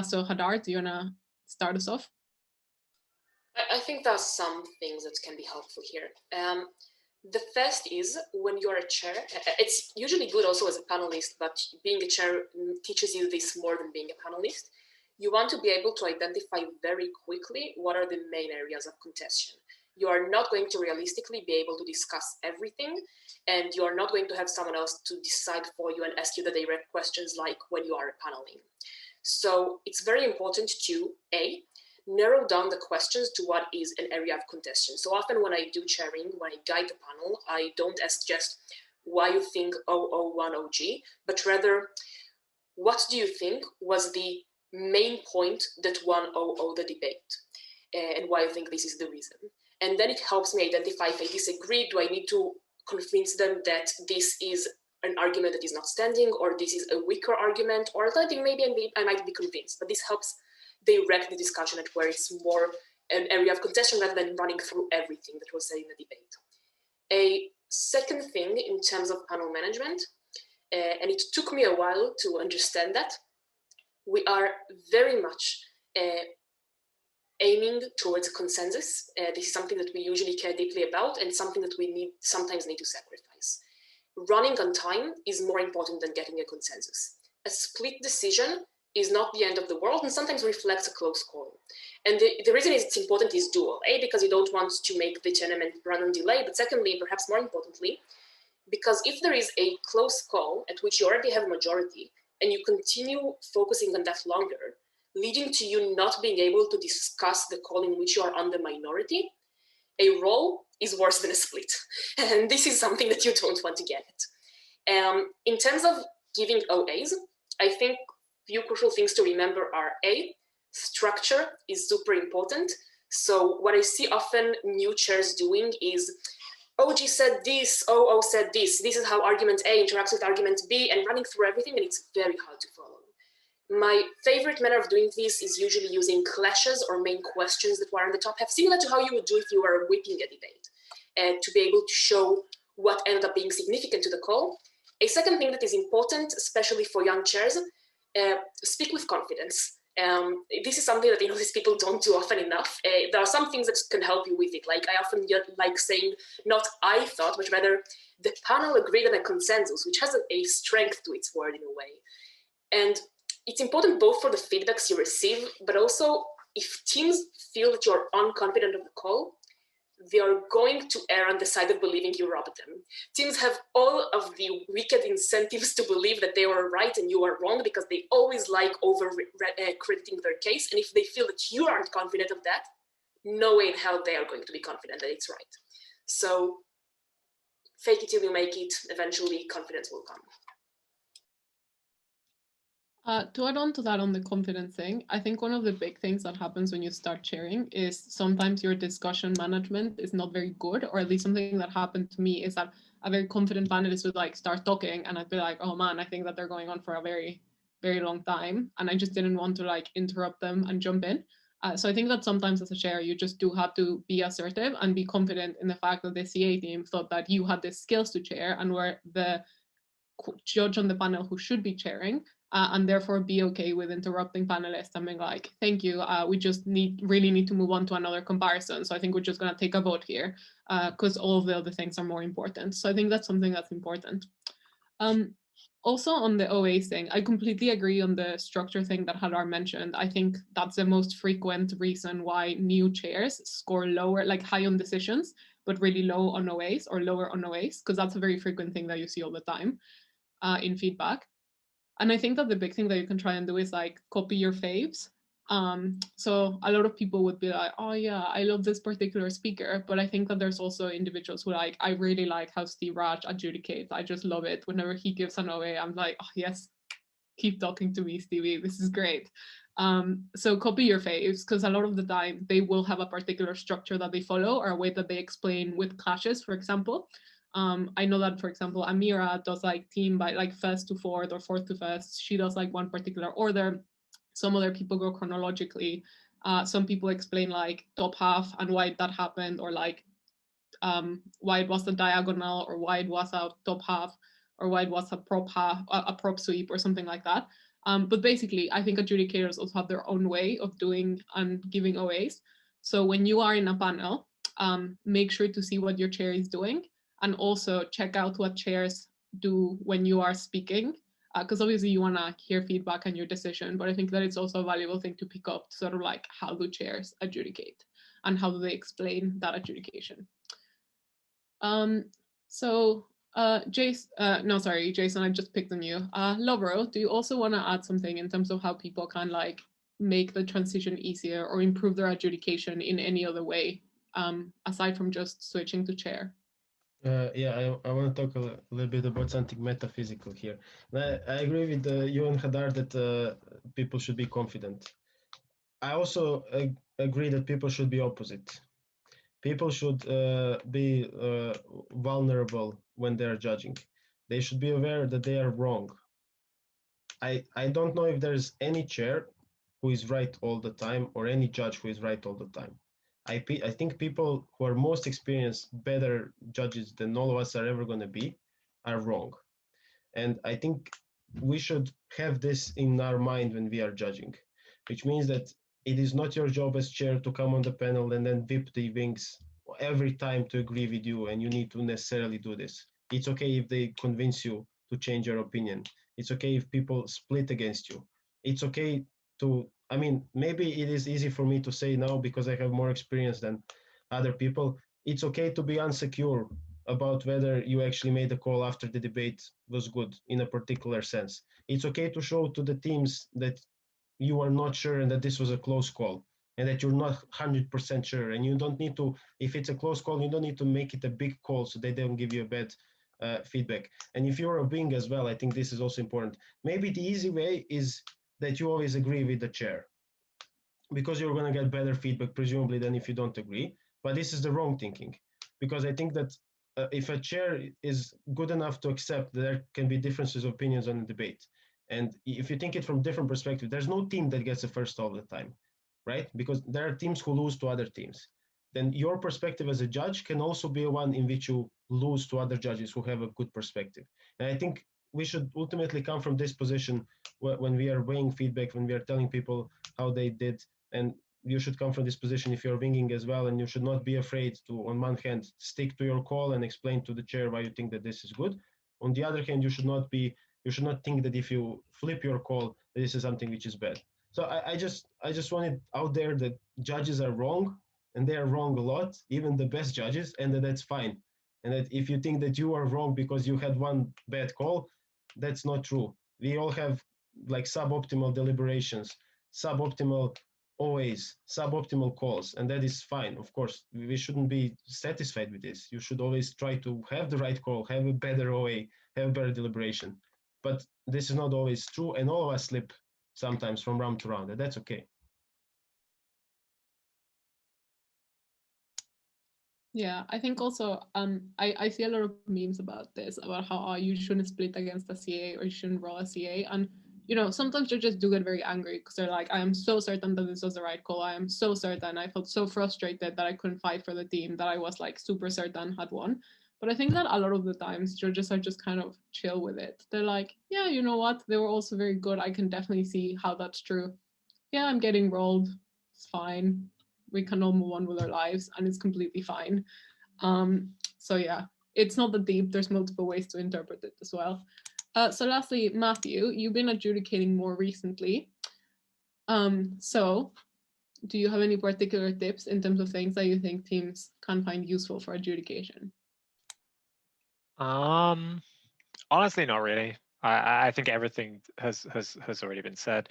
So Hadar, do you want to start us off? I think there are some things that can be helpful here. The first is when you're a chair, it's usually good also as a panelist, but being a chair teaches you this more than being a panelist. You want to be able to identify very quickly what are the main areas of contention. You are not going to realistically be able to discuss everything, and you are not going to have someone else to decide for you and ask you the direct questions like when you are paneling. So it's very important to, A, narrow down the questions to what is an area of contention. So often when I do chairing, when I guide the panel, I don't ask just why you think 001 OG, but rather, what do you think was the main point that won 00 the debate, and why I think this is the reason. And then it helps me identify if I disagree, do I need to convince them that this is an argument that is not standing, or this is a weaker argument, or that maybe I might be convinced. But this helps direct the discussion at where it's more an area of contention rather than running through everything that was said in the debate. A second thing in terms of panel management, and it took me a while to understand that, we are very much aiming towards a consensus. This is something that we usually care deeply about, and something that we sometimes need to sacrifice. Running on time is more important than getting a consensus. A split decision is not the end of the world and sometimes reflects a close call. And the reason it's important is dual. A, because you don't want to make the tournament run on delay, but secondly, perhaps more importantly, because if there is a close call at which you already have a majority and you continue focusing on that longer, leading to you not being able to discuss the call in which you are on the minority, a roll is worse than a split. And this is something that you don't want to get. In terms of giving OAs, I think few crucial things to remember are A, structure is super important. So what I see often new chairs doing is, OG said this, OO said this is how argument A interacts with argument B, and running through everything, and it's very hard to follow. My favorite manner of doing this is usually using clashes or main questions that were on the top half, similar to how you would do if you were whipping a debate, and to be able to show what ended up being significant to the call. A second thing that is important, especially for young chairs, speak with confidence. This is something that these people don't do often enough. There are some things that can help you with it. Like I often like saying, not I thought, but rather the panel agreed on a consensus, which has a strength to its word in a way. And it's important both for the feedbacks you receive, but also if teams feel that you're unconfident of the call, they are going to err on the side of believing you robbed them. Teams have all of the wicked incentives to believe that they were right and you are wrong, because they always like over-crediting their case. And if they feel that you aren't confident of that, no way in hell they are going to be confident that it's right. So fake it till you make it. Eventually, confidence will come. To add on to that on the confidence thing, I think one of the big things that happens when you start chairing is sometimes your discussion management is not very good, or at least something that happened to me is that a very confident panelist would like start talking and I'd be like, oh man, I think that they're going on for a very, very long time. And I just didn't want to like interrupt them and jump in. So I think that sometimes as a chair, you just do have to be assertive and be confident in the fact that the CA team thought that you had the skills to chair and were the judge on the panel who should be chairing, and therefore be okay with interrupting panelists and being like, thank you, we just really need to move on to another comparison. So I think we're just gonna take a vote here because all of the other things are more important. So I think that's something that's important. Also on the OA thing, I completely agree on the structure thing that Hadar mentioned. I think that's the most frequent reason why new chairs score lower, like high on decisions, but really low on OAs or lower on OAs, because that's a very frequent thing that you see all the time in feedback. And I think that the big thing that you can try and do is like copy your faves. So a lot of people would be like, oh yeah, I love this particular speaker, but I think that there's also individuals who like, I really like how Steve Raj adjudicates. I just love it. Whenever he gives an OA, I'm like, oh yes, keep talking to me, Stevie, this is great. So copy your faves, because a lot of the time they will have a particular structure that they follow or a way that they explain with clashes, for example. I know that, for example, Amira does like team by like first to fourth or fourth to first. She does like one particular order. Some other people go chronologically. Some people explain like top half and why that happened, or like why it was a diagonal, or why it was a top half, or why it was a prop half, a prop sweep, or something like that. But basically, I think adjudicators also have their own way of doing and giving OAs. So when you are in a panel, make sure to see what your chair is doing, and also check out what chairs do when you are speaking, because obviously you want to hear feedback on your decision, but I think that it's also a valuable thing to pick up, sort of like how do chairs adjudicate and how do they explain that adjudication. So Jason, I just picked on you. Lovro, do you also want to add something in terms of how people can like make the transition easier or improve their adjudication in any other way, aside from just switching to chair? Yeah, I want to talk a little bit about something metaphysical here. I agree with you and Hadar that people should be confident. I also agree that people should be opposite. People should be vulnerable when they're judging. They should be aware that they are wrong. I don't know if there's any chair who is right all the time, or any judge who is right all the time. I think people who are most experienced, better judges than all of us are ever going to be, are wrong. And I think we should have this in our mind when we are judging, which means that it is not your job as chair to come on the panel and then whip the wings every time to agree with you, and you need to necessarily do this. It's okay if they convince you to change your opinion. It's okay if people split against you. It's okay to, I mean, maybe it is easy for me to say now because I have more experience than other people. It's okay to be unsecure about whether you actually made a call after the debate was good in a particular sense. It's okay to show to the teams that you are not sure and that this was a close call, and that you're not 100% sure. And you don't need to, if it's a close call, you don't need to make it a big call so they don't give you a bad feedback. And if you're a wing as well, I think this is also important. Maybe the easy way is that you always agree with the chair, because you're going to get better feedback presumably than if you don't agree. But this is the wrong thinking, because I think that if a chair is good enough to accept that there can be differences of opinions on a debate, and if you think it from different perspective, there's no team that gets the first all the time, right? Because there are teams who lose to other teams. Then your perspective as a judge can also be one in which you lose to other judges who have a good perspective. And I think we should ultimately come from this position when we are weighing feedback, when we are telling people how they did. And you should come from this position if you're winging as well, and you should not be afraid to, on one hand, stick to your call and explain to the chair why you think that this is good. On the other hand, you should not think that if you flip your call, this is something which is bad. So I just want it out there that judges are wrong, and they are wrong a lot, even the best judges, and that's fine. And that if you think that you are wrong because you had one bad call, that's not true. We all have like suboptimal deliberations, suboptimal always suboptimal calls, and that is fine. Of course, we shouldn't be satisfied with this. You should always try to have the right call, have a better OA, have better deliberation. But this is not always true, and all of us slip sometimes from round to round, and that's okay. Yeah, I think also I see a lot of memes about this, about how you shouldn't split against a CA or you shouldn't roll a CA. And you know, sometimes judges do get very angry because they're like, I am so certain that this was the right call. I am so certain. I felt so frustrated that I couldn't fight for the team that I was like super certain had won. But I think that a lot of the times judges are just kind of chill with it. They're like, yeah, you know what? They were also very good. I can definitely see how that's true. Yeah, I'm getting rolled. It's fine. We can all move on with our lives and it's completely fine. So yeah, it's not that deep. There's multiple ways to interpret it as well. So lastly, Matthew, you've been adjudicating more recently. So do you have any particular tips in terms of things that you think teams can find useful for adjudication? Honestly, not really. I think everything has already been said.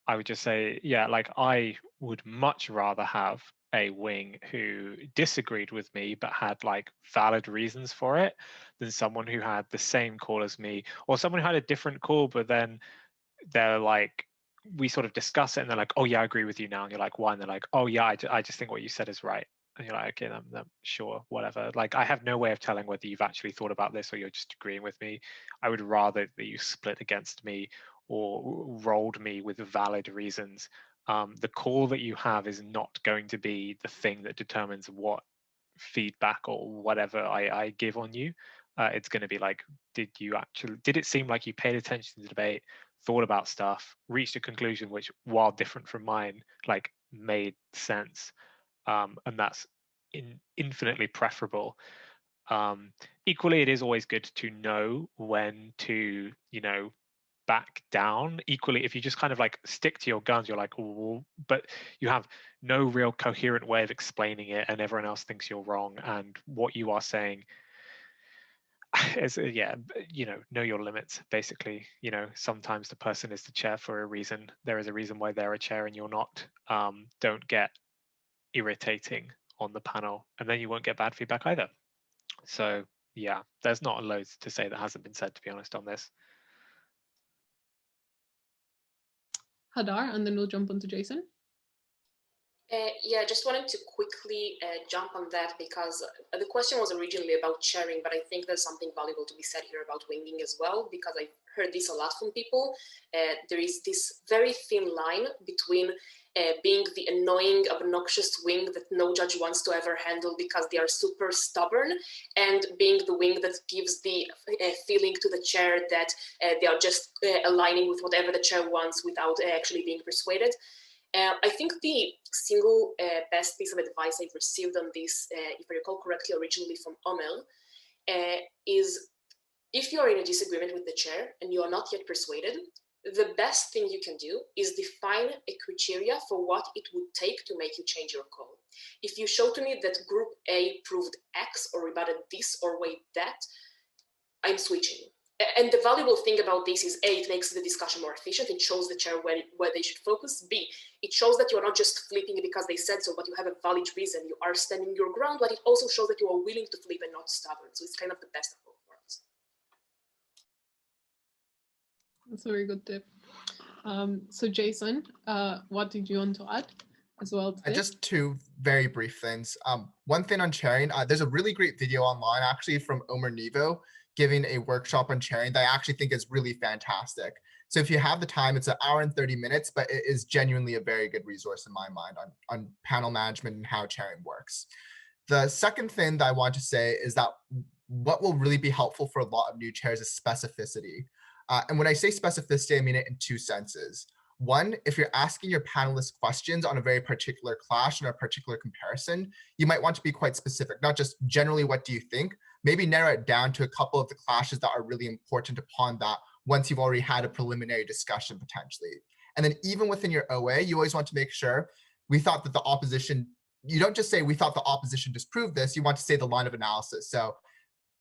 I would just say, yeah, like I would much rather have a wing who disagreed with me but had like valid reasons for it than someone who had the same call as me, or someone who had a different call but then they're like, we sort of discuss it and they're like, oh yeah, I agree with you now, and you're like, why? And they're like, oh yeah, I just think what you said is right. And you're like, okay, I'm sure, whatever. Like, I have no way of telling whether you've actually thought about this or you're just agreeing with me. I would rather that you split against me or rolled me with valid reasons. The call that you have is not going to be the thing that determines what feedback or whatever I give on you. It's going to be like, did it seem like you paid attention to the debate, thought about stuff, reached a conclusion which, while different from mine, like made sense? And that's infinitely preferable. Equally, it is always good to know when to, back down. Equally, if you just kind of like stick to your guns, you're like, oh, but you have no real coherent way of explaining it, and everyone else thinks you're wrong, and what you are saying is, know your limits, basically. Sometimes the person is the chair for a reason. There is a reason why they're a chair and you're not. Don't get irritating on the panel, and then you won't get bad feedback either. So yeah, there's not loads to say that hasn't been said, to be honest, on this. Hadar, and then we'll jump onto Jason. Yeah, I just wanted to quickly jump on that because the question was originally about sharing, but I think there's something valuable to be said here about winging as well, because I've heard this a lot from people. There is this very thin line between being the annoying, obnoxious wing that no judge wants to ever handle because they are super stubborn, and being the wing that gives the feeling to the chair that they are just aligning with whatever the chair wants without actually being persuaded. I think the single best piece of advice I've received on this, if I recall correctly, originally from Omer, is if you're in a disagreement with the chair and you are not yet persuaded, the best thing you can do is define a criteria for what it would take to make you change your call. If you show to me that group A proved X or rebutted this or weighed that, I'm switching. And the valuable thing about this is, A, it makes the discussion more efficient. It shows the chair where they should focus. B, it shows that you're not just flipping because they said so, but you have a valid reason. You are standing your ground, but it also shows that you are willing to flip and not stubborn. So it's kind of the best of both worlds. That's a very good tip. So Jason, what did you want to add as well to this? Just two very brief things. One thing on chairing, there's a really great video online actually from Omer Nevo giving a workshop on chairing that I actually think is really fantastic. So if you have the time, it's 1 hour and 30 minutes, but it is genuinely a very good resource in my mind on panel management and how chairing works. The second thing that I want to say is that what will really be helpful for a lot of new chairs is specificity. And when I say specificity, I mean it in two senses. One, if you're asking your panelists questions on a very particular clash or a particular comparison, you might want to be quite specific, not just generally what do you think, maybe narrow it down to a couple of the clashes that are really important upon that once you've already had a preliminary discussion potentially. And then even within your OA, you always want to make sure we thought that the opposition, you don't just say we thought the opposition disproved this, you want to say the line of analysis. So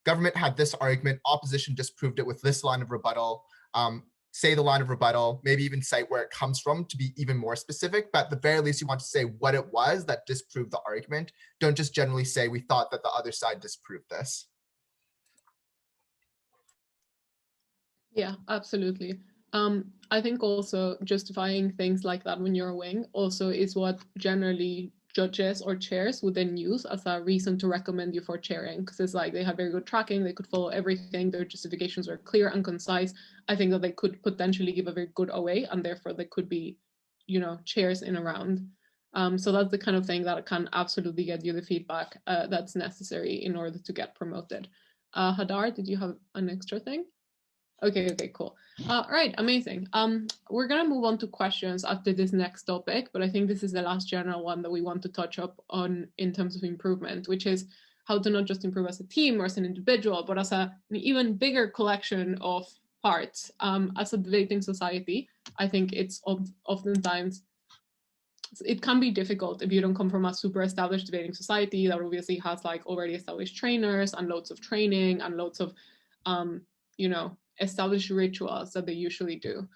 government had this argument, opposition disproved it with this line of rebuttal. say the line of rebuttal, maybe even cite where it comes from to be even more specific. But at the very least, you want to say what it was that disproved the argument. Don't just generally say, we thought that the other side disproved this. Yeah, absolutely. I think also justifying things like that when you're a wing also is what generally judges or chairs would then use as a reason to recommend you for chairing, because it's like they have very good tracking, they could follow everything, their justifications were clear and concise. I think that they could potentially give a very good OA, and therefore they could be, chairs in a round. So that's the kind of thing that can absolutely get you the feedback that's necessary in order to get promoted. Hadar, did you have an extra thing? Okay, cool. All right, amazing. We're gonna move on to questions after this next topic, but I think this is the last general one that we want to touch up on in terms of improvement, which is how to not just improve as a team or as an individual, but as an even bigger collection of parts. As a debating society, I think it's oftentimes, it can be difficult if you don't come from a super established debating society that obviously has like already established trainers and loads of training and loads of, established rituals that they usually do.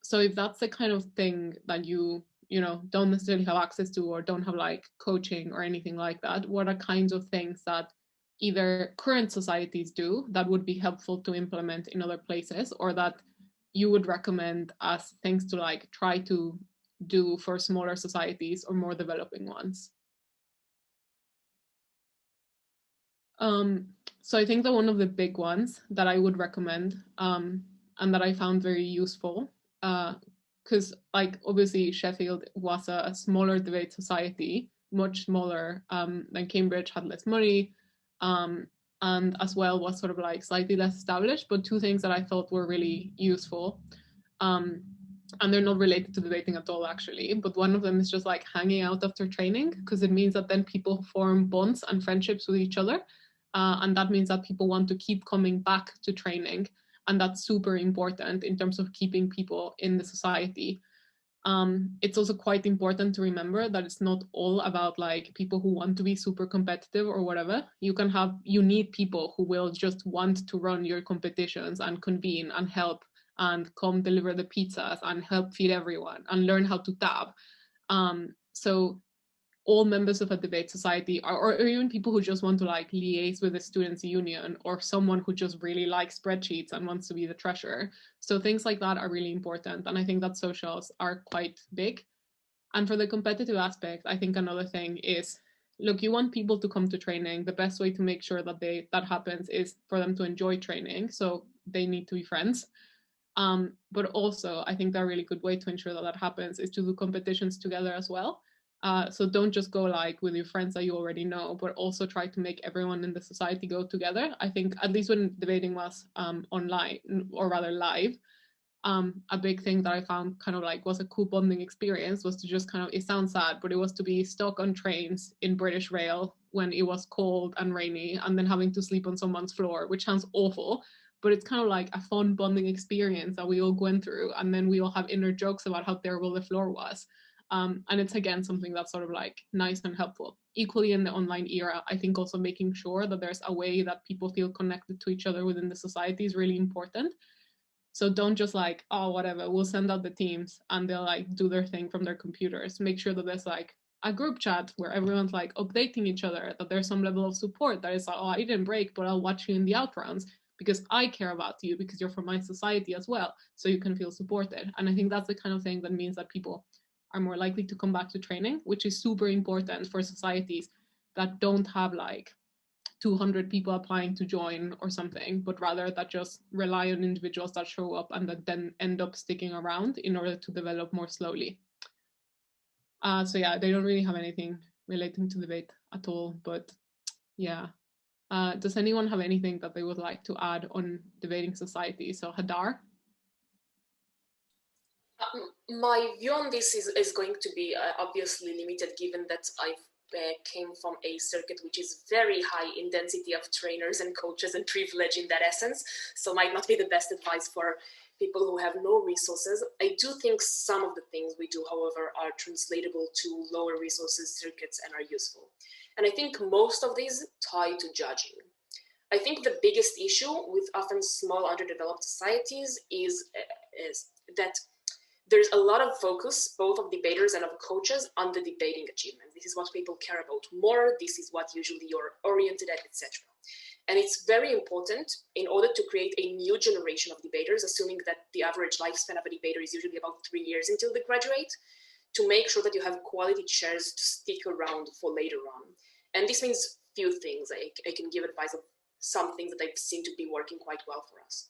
So if that's the kind of thing that you don't necessarily have access to or don't have like coaching or anything like that, what are kinds of things that either current societies do that would be helpful to implement in other places, or that you would recommend as things to like try to do for smaller societies or more developing ones? So I think that one of the big ones that I would recommend, and that I found very useful, because like obviously Sheffield was a smaller debate society, much smaller than Cambridge, had less money, and as well was sort of like slightly less established. But two things that I thought were really useful, and they're not related to debating at all actually, but one of them is just like hanging out after training, because it means that then people form bonds and friendships with each other. And that means that people want to keep coming back to training. And that's super important in terms of keeping people in the society. It's also quite important to remember that it's not all about like people who want to be super competitive or whatever. You need people who will just want to run your competitions and convene and help and come deliver the pizzas and help feed everyone and learn how to tab. So all members of a debate society, or even people who just want to like liaise with the students' union, or someone who just really likes spreadsheets and wants to be the treasurer. So things like that are really important. And I think that socials are quite big. And for the competitive aspect, I think another thing is, look, you want people to come to training. The best way to make sure that that happens is for them to enjoy training. So they need to be friends. But also, I think that a really good way to ensure that that happens is to do competitions together as well. So don't just go like with your friends that you already know, but also try to make everyone in the society go together. I think at least when debating was online, or rather live, a big thing that I found kind of like was a cool bonding experience was to just kind of, it sounds sad, but it was to be stuck on trains in British Rail when it was cold and rainy, and then having to sleep on someone's floor, which sounds awful, but it's kind of like a fun bonding experience that we all went through, and then we all have inner jokes about how terrible the floor was. And it's again something that's sort of like nice and helpful. Equally in the online era, I think also making sure that there's a way that people feel connected to each other within the society is really important. So don't just like, oh, whatever, we'll send out the teams and they'll like do their thing from their computers. Make sure that there's like a group chat where everyone's like updating each other, that there's some level of support that is like, oh, I didn't break, but I'll watch you in the out rounds because I care about you, because you're from my society as well, so you can feel supported. And I think that's the kind of thing that means that people are more likely to come back to training, which is super important for societies that don't have like 200 people applying to join or something, but rather that just rely on individuals that show up and that then end up sticking around in order to develop more slowly. So yeah, they don't really have anything relating to debate at all, but yeah. Does anyone have anything that they would like to add on debating society? So Hadar? My view on this is going to be obviously limited, given that I've came from a circuit which is very high in density of trainers and coaches and privilege in that essence, so might not be the best advice for people who have no resources. I do think some of the things we do, however, are translatable to lower resources circuits and are useful. And I think most of these tie to judging. I think the biggest issue with often small underdeveloped societies is that there's a lot of focus, both of debaters and of coaches, on the debating achievements. This is what people care about more. This is what usually you're oriented at, etc. And it's very important in order to create a new generation of debaters, assuming that the average lifespan of a debater is usually about 3 years until they graduate, to make sure that you have quality chairs to stick around for later on. And this means few things. I can give advice of some things that I've seen to be working quite well for us.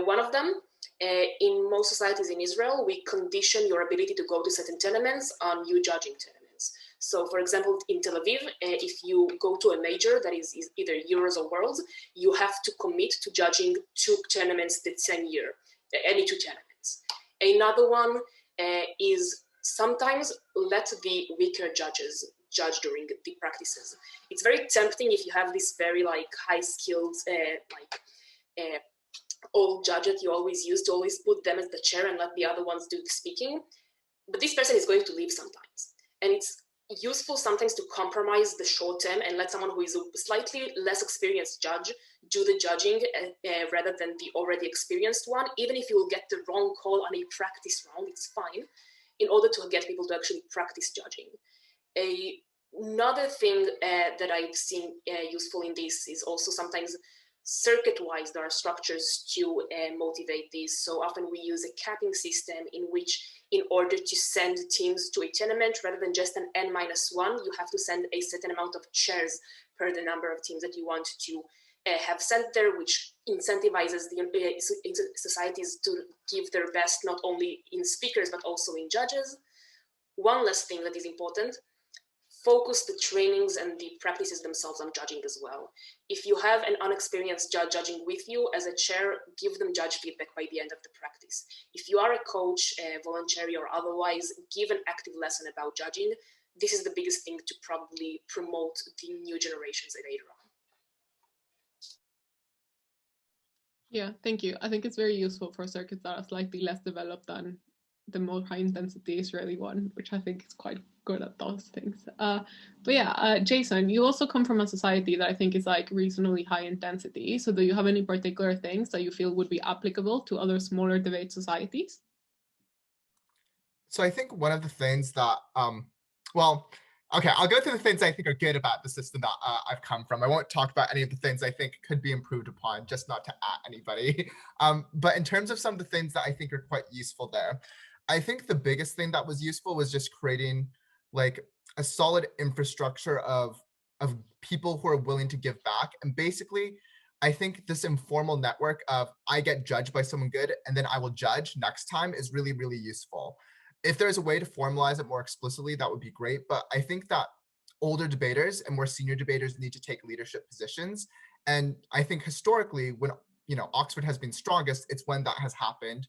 One of them, in most societies in Israel, we condition your ability to go to certain tournaments on you judging tournaments. So for example, in Tel Aviv, if you go to a major that is either Euros or Worlds, you have to commit to judging 2 tournaments the same year, any 2 tournaments. Another one is sometimes let the weaker judges judge during the practices. It's very tempting if you have this very like high skilled old judge that you always use to always put them as the chair and let the other ones do the speaking. But this person is going to leave sometimes. And it's useful sometimes to compromise the short term and let someone who is a slightly less experienced judge do the judging rather than the already experienced one. Even if you will get the wrong call on a practice round, it's fine, in order to get people to actually practice judging. Another thing that I've seen useful in this is also sometimes circuit-wise, there are structures to motivate these. So often we use a capping system in which, in order to send teams to a tournament, rather than just an N-1, you have to send a certain amount of chairs per the number of teams that you want to have sent there, which incentivizes the societies to give their best, not only in speakers, but also in judges. One last thing that is important, focus the trainings and the practices themselves on judging as well. If you have an unexperienced judge judging with you as a chair, give them judge feedback by the end of the practice. If you are a coach, voluntary or otherwise, give an active lesson about judging. This is the biggest thing to probably promote the new generations later on. Yeah, thank you. I think it's very useful for circuits that are slightly less developed than the more high intensity Israeli one, which I think is quite good at those things. But yeah, Jason, you also come from a society that I think is like reasonably high intensity. So do you have any particular things that you feel would be applicable to other smaller debate societies? So I think one of the things that, okay, I'll go through the things I think are good about the system that I've come from. I won't talk about any of the things I think could be improved upon, just not to at anybody. But in terms of some of the things that I think are quite useful there, I think the biggest thing that was useful was just creating like a solid infrastructure of people who are willing to give back. And basically, I think this informal network of I get judged by someone good and then I will judge next time is really, really useful. If there's a way to formalize it more explicitly, that would be great. But I think that older debaters and more senior debaters need to take leadership positions. And I think historically, when Oxford has been strongest, it's when that has happened.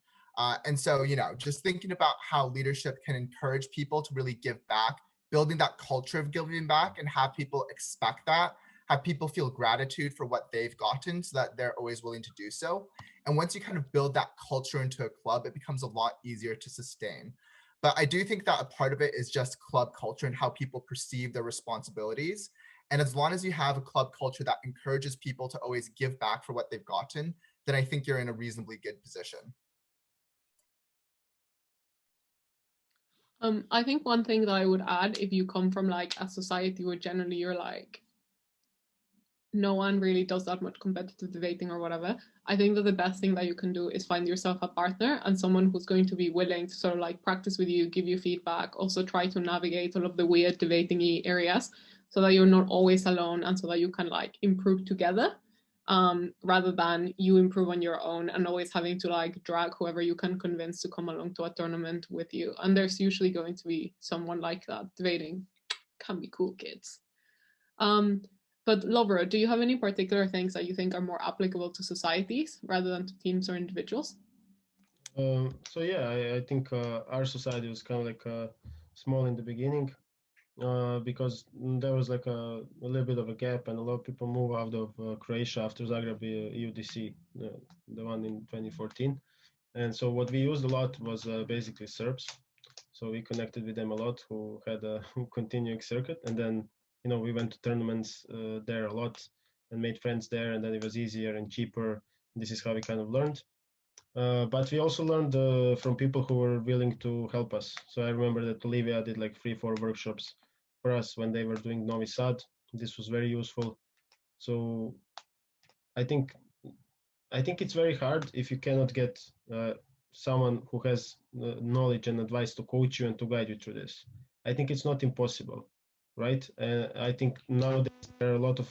And so, just thinking about how leadership can encourage people to really give back, building that culture of giving back and have people expect that, have people feel gratitude for what they've gotten so that they're always willing to do so. And once you kind of build that culture into a club, it becomes a lot easier to sustain. But I do think that a part of it is just club culture and how people perceive their responsibilities. And as long as you have a club culture that encourages people to always give back for what they've gotten, then I think you're in a reasonably good position. I think one thing that I would add, if you come from like a society where generally you're like, no one really does that much competitive debating or whatever, I think that the best thing that you can do is find yourself a partner and someone who's going to be willing to sort of like practice with you, give you feedback, also try to navigate all of the weird debating-y areas so that you're not always alone and so that you can like improve together. Rather than you improve on your own and always having to like drag whoever you can convince to come along to a tournament with you. And there's usually going to be someone like that. Debating can be cool, kids. But Lovro, do you have any particular things that you think are more applicable to societies rather than to teams or individuals? So yeah, I think our society was kind of like small in the beginning. Because there was like a little bit of a gap and a lot of people move out of Croatia after Zagreb Eudc, the one in 2014. And so what we used a lot was basically Serbs. So we connected with them a lot who had a continuing circuit. And then, we went to tournaments there a lot. and made friends there, and then it was easier and cheaper. This is how we kind of learned. But we also learned from people who were willing to help us. So I remember that Olivia did like 3-4 workshops for us when they were doing Novi Sad. This was very useful. So I think it's very hard if you cannot get someone who has knowledge and advice to coach you and to guide you through this. I think it's not impossible, right? I think nowadays there are a lot of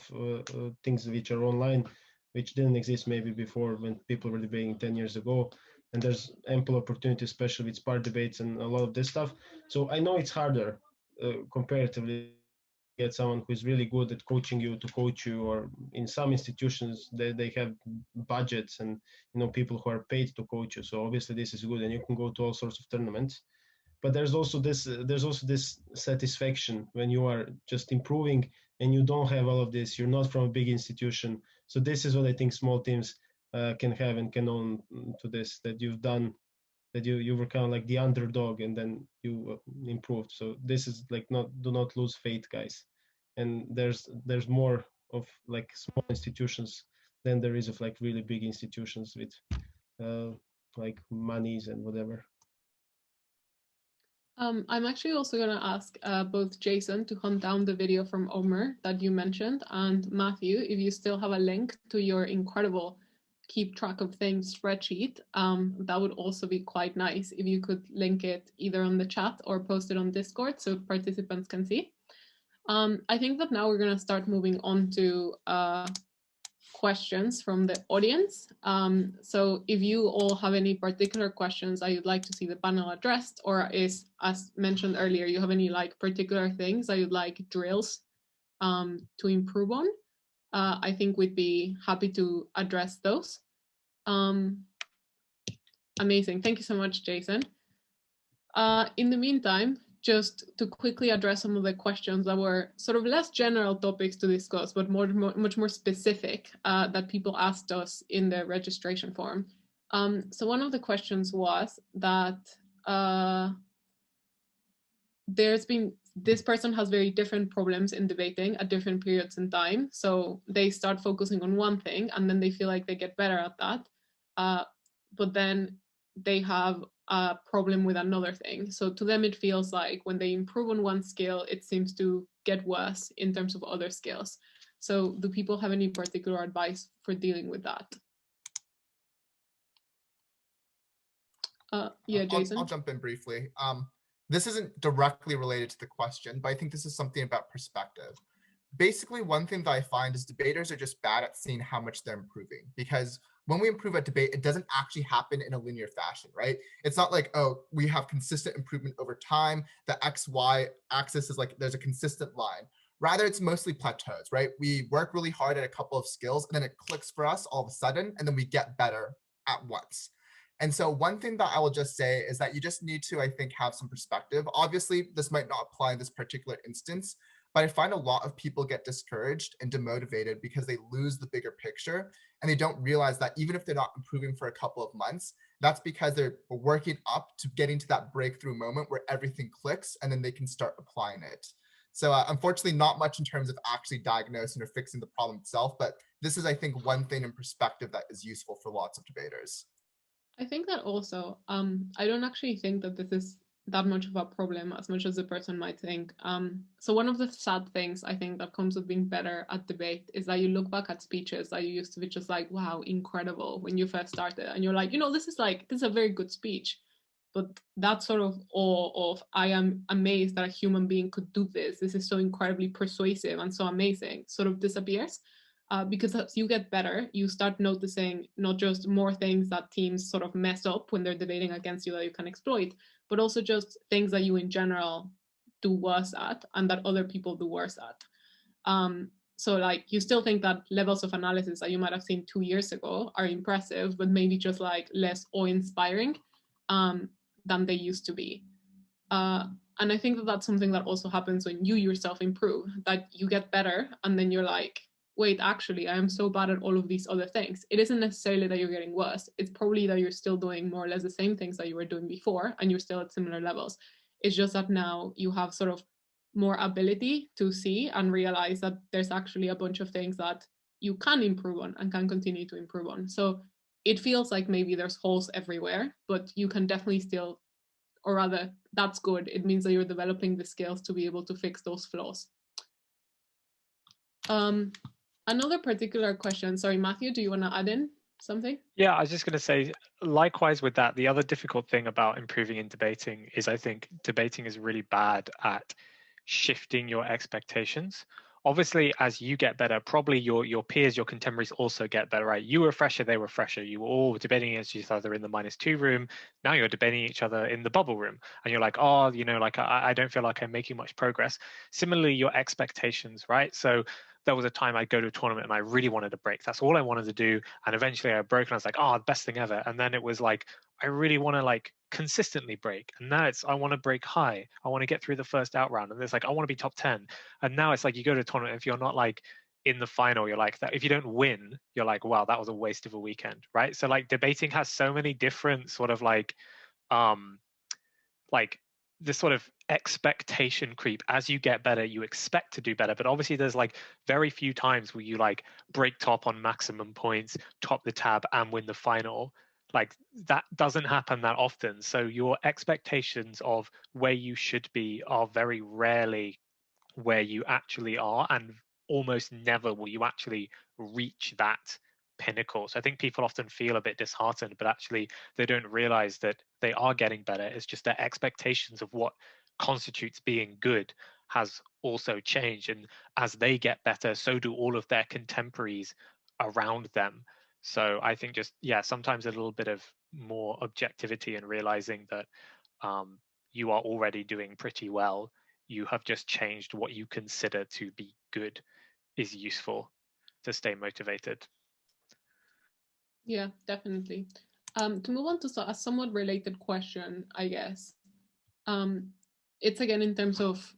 things which are online, which didn't exist maybe before when people were debating 10 years ago. And there's ample opportunity, especially with SPAR debates and a lot of this stuff. So I know it's harder comparatively get someone who is really good at coaching you to coach you, or in some institutions they have budgets and people who are paid to coach you. So obviously this is good, and you can go to all sorts of tournaments. But there's also this satisfaction when you are just improving and you don't have all of this. You're not from a big institution. So this is what I think small teams can have and can own to this, that you've done, that you were kind of like the underdog and then you improved. So this is like, do not lose faith, guys. And there's more of like small institutions than there is of like really big institutions with like monies and whatever. I'm actually also going to ask both Jason to hunt down the video from Omer that you mentioned, and Matthew, if you still have a link to your incredible keep track of things spreadsheet, that would also be quite nice if you could link it either on the chat or post it on Discord so participants can see. I think that now we're going to start moving on to questions from the audience. So if you all have any particular questions that you'd like to see the panel addressed, or is, as mentioned earlier, you have any like particular things that you'd like drills to improve on, I think we'd be happy to address those. Amazing, thank you so much, Jason. In the meantime, just to quickly address some of the questions that were sort of less general topics to discuss, but much more specific that people asked us in the registration form. So one of the questions was that this person has very different problems in debating at different periods in time. So they start focusing on one thing and then they feel like they get better at that. But then they have a problem with another thing. So to them, it feels like when they improve on one skill, it seems to get worse in terms of other skills. So do people have any particular advice for dealing with that? Yeah, Jason? I'll jump in briefly. This isn't directly related to the question, but I think this is something about perspective. Basically, one thing that I find is debaters are just bad at seeing how much they're improving, because when we improve at debate, it doesn't actually happen in a linear fashion, right? It's not like, oh, we have consistent improvement over time. The XY axis is like, there's a consistent line. Rather, it's mostly plateaus, right? We work really hard at a couple of skills and then it clicks for us all of a sudden, and then we get better at once. And so one thing that I will just say is that you just need to, I think, have some perspective. Obviously, this might not apply in this particular instance, but I find a lot of people get discouraged and demotivated because they lose the bigger picture and they don't realize that even if they're not improving for a couple of months, that's because they're working up to getting to that breakthrough moment where everything clicks and then they can start applying it. So unfortunately, not much in terms of actually diagnosing or fixing the problem itself, but this is, I think, one thing in perspective that is useful for lots of debaters. I think that also, I don't actually think that this is that much of a problem as much as the person might think. So one of the sad things I think that comes with being better at debate is that you look back at speeches that you used to be just like, wow, incredible, when you first started, and you're like, this is a very good speech. But that sort of awe of, I am amazed that a human being could do this. This is so incredibly persuasive and so amazing, sort of disappears. Because as you get better, you start noticing not just more things that teams sort of mess up when they're debating against you that you can exploit, but also just things that you in general do worse at and that other people do worse at. So like you still think that levels of analysis that you might have seen 2 years ago are impressive, but maybe just like less awe-inspiring than they used to be. And I think that that's something that also happens when you yourself improve, that you get better and then you're like, wait, actually, I am so bad at all of these other things. It isn't necessarily that you're getting worse. It's probably that you're still doing more or less the same things that you were doing before, and you're still at similar levels. It's just that now you have sort of more ability to see and realize that there's actually a bunch of things that you can improve on and can continue to improve on. So it feels like maybe there's holes everywhere, but you can definitely still, or rather, that's good. It means that you're developing the skills to be able to fix those flaws. Another particular question, sorry, Matthew, do you want to add in something? Yeah, I was just going to say, likewise with that, the other difficult thing about improving in debating is I think debating is really bad at shifting your expectations. Obviously, as you get better, probably your peers, your contemporaries also get better, right? You were fresher, they were fresher. You were all debating against each other in the -2 room. Now you're debating each other in the bubble room. And you're like, oh, you know, like I don't feel like I'm making much progress. Similarly, your expectations, right? So there was a time I'd go to a tournament and I really wanted to break. That's all I wanted to do. And eventually I broke and I was like, oh, the best thing ever. And then it was like, I really want to like consistently break. And now it's, I want to break high. I want to get through the first out round. And it's like, I want to be top 10. And now it's like, you go to a tournament, if you're not like in the final, you're like that. If you don't win, you're like, wow, that was a waste of a weekend. Right. So like debating has so many different sort of like this sort of expectation creep. As you get better, you expect to do better, but obviously there's like very few times where you like break top on maximum points, top the tab and win the final. Like that doesn't happen that often. So your expectations of where you should be are very rarely where you actually are, and almost never will you actually reach that pinnacle. So I think people often feel a bit disheartened, but actually they don't realize that they are getting better. It's just their expectations of what constitutes being good has also changed. And as they get better, so do all of their contemporaries around them. So I think just, yeah, sometimes a little bit of more objectivity and realizing that you are already doing pretty well. You have just changed what you consider to be good is useful to stay motivated. Yeah, definitely. To move on to a somewhat related question, I guess. It's again in terms of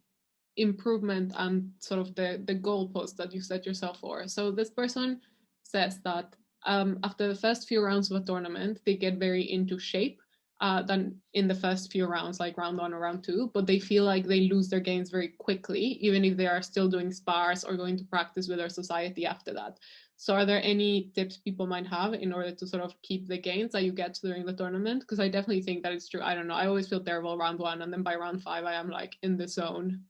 improvement and sort of the goalpost that you set yourself for. So this person says that after the first few rounds of a tournament, they get very into shape than in the first few rounds, like round 1 or round 2, but they feel like they lose their gains very quickly, even if they are still doing spars or going to practice with their society after that. So are there any tips people might have in order to sort of keep the gains that you get during the tournament? Because I definitely think that it's true. I don't know. I always feel terrible round 1, and then by round 5, I am like in the zone.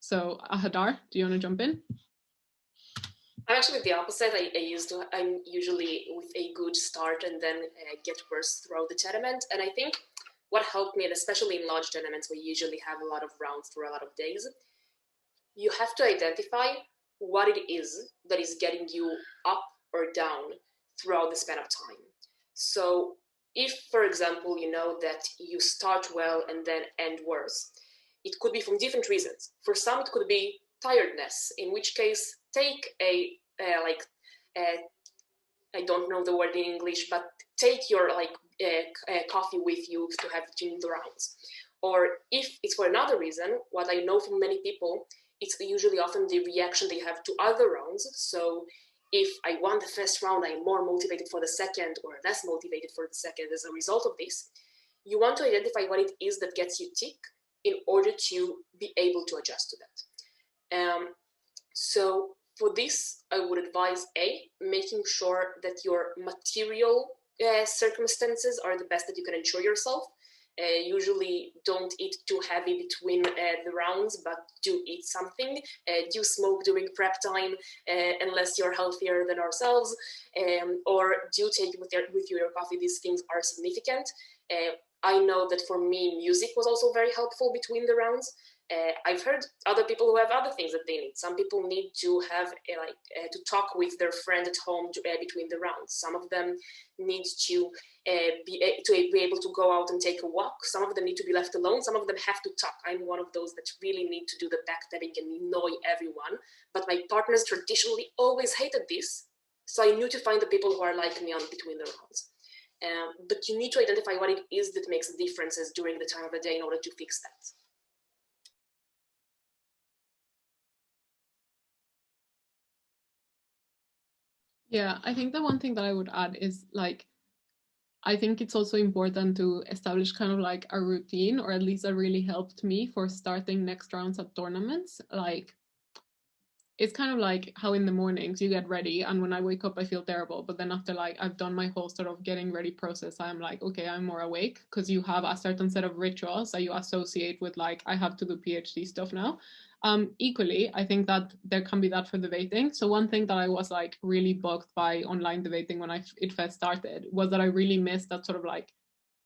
So Hadar, do you want to jump in? I'm actually the opposite. I'm usually with a good start and then get worse throughout the tournament. And I think what helped me, and especially in large tournaments, we usually have a lot of rounds for a lot of days, you have to identify what it is that is getting you up or down throughout the span of time. So if, for example, you know that you start well and then end worse, it could be from different reasons. For some, it could be tiredness, in which case take I don't know the word in English, but take your coffee with you to have between the rounds. Or if it's for another reason, what I know from many people, it's usually often the reaction they have to other rounds. So if I won the first round, I'm more motivated for the second or less motivated for the second as a result of this. You want to identify what it is that gets you tick in order to be able to adjust to that. So for this, I would advise making sure that your material circumstances are the best that you can ensure yourself. Usually don't eat too heavy between the rounds, but do eat something. Do smoke during prep time, unless you're healthier than ourselves, or do take with you your coffee. These things are significant. I know that for me, music was also very helpful between the rounds. I've heard other people who have other things that they need. Some people need to have to talk with their friend at home between the rounds. Some of them need to be able to go out and take a walk. Some of them need to be left alone. Some of them have to talk. I'm one of those that really need to do the backstabbing and annoy everyone. But my partners traditionally always hated this. So I knew to find the people who are like me on between the rounds. But you need to identify what it is that makes differences during the time of the day in order to fix that. Yeah, I think the one thing that I would add is like, I think it's also important to establish kind of like a routine, or at least that really helped me for starting next rounds at tournaments. Like it's kind of like how in the mornings you get ready, and when I wake up I feel terrible, but then after like I've done my whole sort of getting ready process, I'm like, okay, I'm more awake, because you have a certain set of rituals that you associate with like, I have to do PhD stuff now. Equally, I think that there can be that for debating. So one thing that I was like really bugged by online debating when it first started was that I really missed that sort of like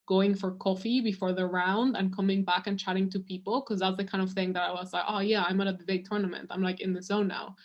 going for coffee before the round and coming back and chatting to people, because that's the kind of thing that I was like, oh yeah, I'm at a debate tournament, I'm like in the zone now.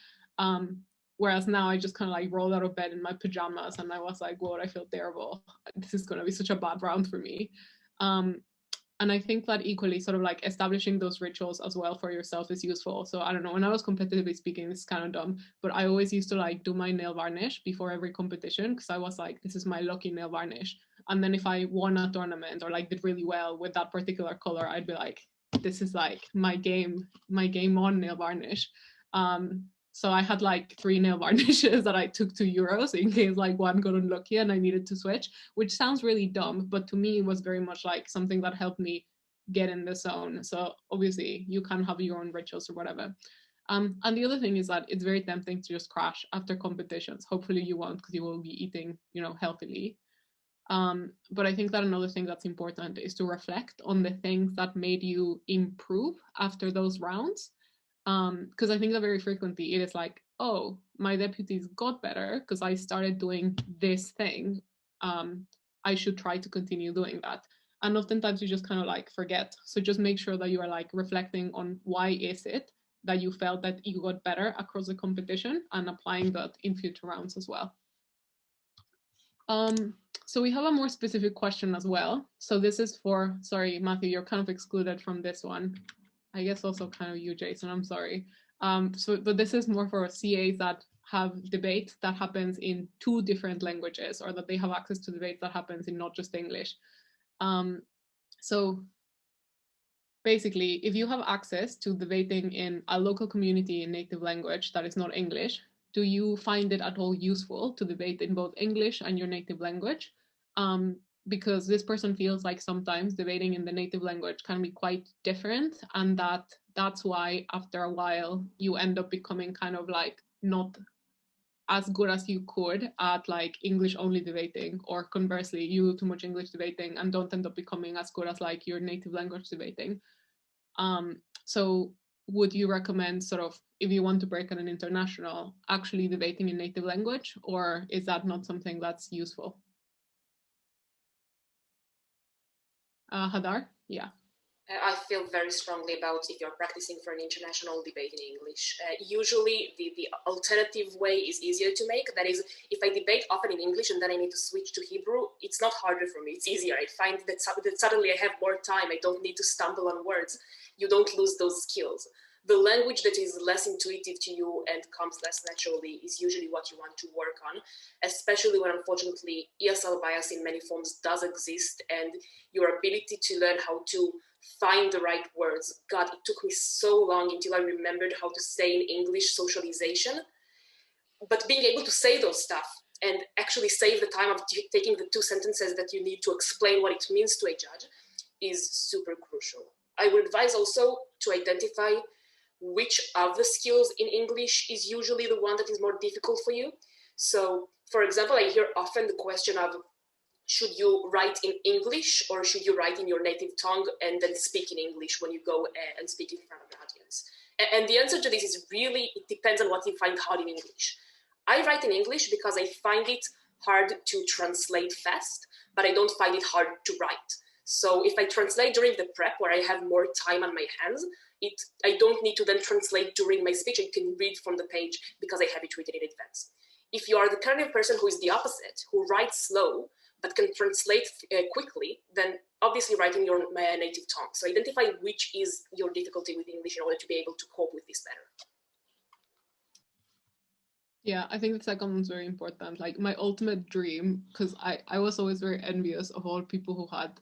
Whereas now I just kind of like rolled out of bed in my pajamas and I was like, whoa, I feel terrible, this is going to be such a bad round for me. And I think that equally sort of like establishing those rituals as well for yourself is useful. So I don't know, when I was competitively speaking, this is kind of dumb, but I always used to like do my nail varnish before every competition, because I was like, this is my lucky nail varnish. And then if I won a tournament or like did really well with that particular color, I'd be like, this is like my game on nail varnish. So I had like 3 nail varnishes that I took to Euros in case like one got unlucky and I needed to switch, which sounds really dumb, but to me it was very much like something that helped me get in the zone. So obviously you can have your own rituals or whatever. And the other thing is that it's very tempting to just crash after competitions. Hopefully you won't, because you will be eating, healthily. But I think that another thing that's important is to reflect on the things that made you improve after those rounds. Because I think that very frequently it is like, oh, my deputies got better because I started doing this thing. I should try to continue doing that. And oftentimes you just kind of like forget. So just make sure that you are like reflecting on why is it that you felt that you got better across the competition, and applying that in future rounds as well. So we have a more specific question as well. So this is for, sorry, Matthew, you're kind of excluded from this one. I guess also kind of you, Jason, I'm sorry. But this is more for CAs that have debate that happens in 2 different languages, or that they have access to debate that happens in not just English. So basically, if you have access to debating in a local community in native language that is not English, do you find it at all useful to debate in both English and your native language? Because this person feels like sometimes debating in the native language can be quite different, and that's why after a while you end up becoming kind of like not as good as you could at like English only debating, or conversely you do too much English debating and don't end up becoming as good as like your native language debating. So would you recommend sort of, if you want to break on an international, actually debating in native language, or is that not something that's useful? Hadar? Yeah. I feel very strongly about if you're practicing for an international debate in English. Usually the alternative way is easier to make. That is, if I debate often in English and then I need to switch to Hebrew, it's not harder for me, it's easier. I find that suddenly I have more time, I don't need to stumble on words. You don't lose those skills. The language that is less intuitive to you and comes less naturally is usually what you want to work on, especially when unfortunately ESL bias in many forms does exist, and your ability to learn how to find the right words. God, it took me so long until I remembered how to say in English socialization. But being able to say those stuff and actually save the time of taking the 2 sentences that you need to explain what it means to a judge is super crucial. I would advise also to identify which of the skills in English is usually the one that is more difficult for you. So, for example, I hear often the question of, should you write in English or should you write in your native tongue and then speak in English when you go and speak in front of an audience? And the answer to this is really, it depends on what you find hard in English. I write in English because I find it hard to translate fast, but I don't find it hard to write. So if I translate during the prep where I have more time on my hands, I don't need to then translate during my speech. I can read from the page because I have it written in advance. If you are the kind of person who is the opposite, who writes slow, but can translate quickly, then obviously write in your native tongue. So identify which is your difficulty with English in order to be able to cope with this better. Yeah, I think the second one's very important. Like my ultimate dream, because I was always very envious of all people who had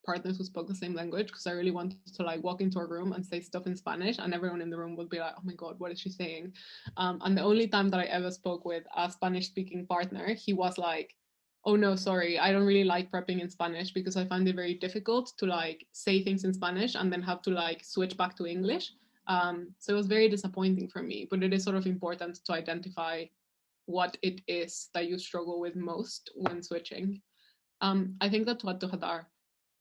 partners who spoke the same language, because I really wanted to like walk into a room and say stuff in Spanish and everyone in the room would be like, oh my God, what is she saying? And the only time that I ever spoke with a Spanish speaking partner, he was like, oh no, sorry, I don't really like prepping in Spanish because I find it very difficult to like say things in Spanish and then have to like switch back to English. So it was very disappointing for me, but it is sort of important to identify what it is that you struggle with most when switching. I think that what to Hadar,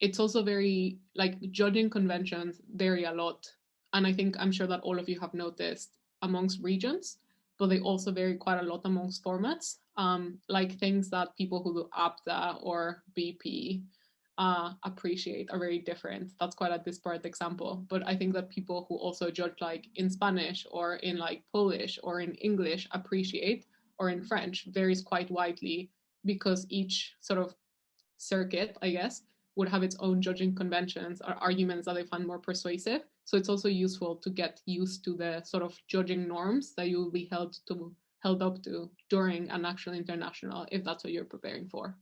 it's also very, like, judging conventions vary a lot. And I think, I'm sure that all of you have noticed amongst regions, but they also vary quite a lot amongst formats. Like things that people who do APTA or BP appreciate are very different. That's quite a disparate example. But I think that people who also judge like in Spanish or in like Polish or in English appreciate, or in French, varies quite widely, because each sort of circuit, I guess, would have its own judging conventions or arguments that they find more persuasive. So it's also useful to get used to the sort of judging norms that you will be held up to during an actual international, if that's what you're preparing for.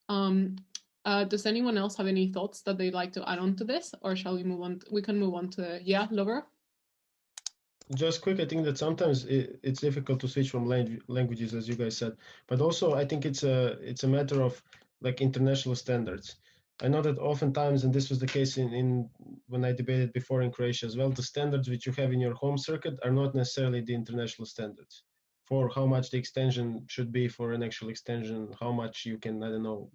Does anyone else have any thoughts that they'd like to add on to this, or shall we move on? We can move on to, yeah, Laura? Just quick, I think that sometimes it's difficult to switch from languages, as you guys said, but also I think it's a matter of like international standards. I know that oftentimes, and this was the case in when I debated before in Croatia as well, the standards which you have in your home circuit are not necessarily the international standards for how much the extension should be for an actual extension, how much you can, I don't know,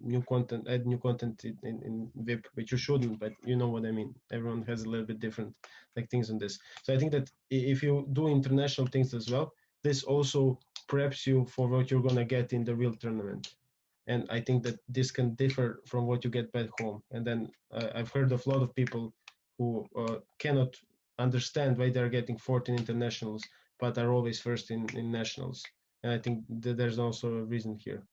add new content in VIP, which you shouldn't, but you know what I mean. Everyone has a little bit different like things on this. So I think that if you do international things as well, this also preps you for what you're gonna get in the real tournament. And I think that this can differ from what you get back home. And then I've heard of a lot of people who cannot understand why they're getting 14 internationals, but are always first in nationals. And I think that there's also a reason here.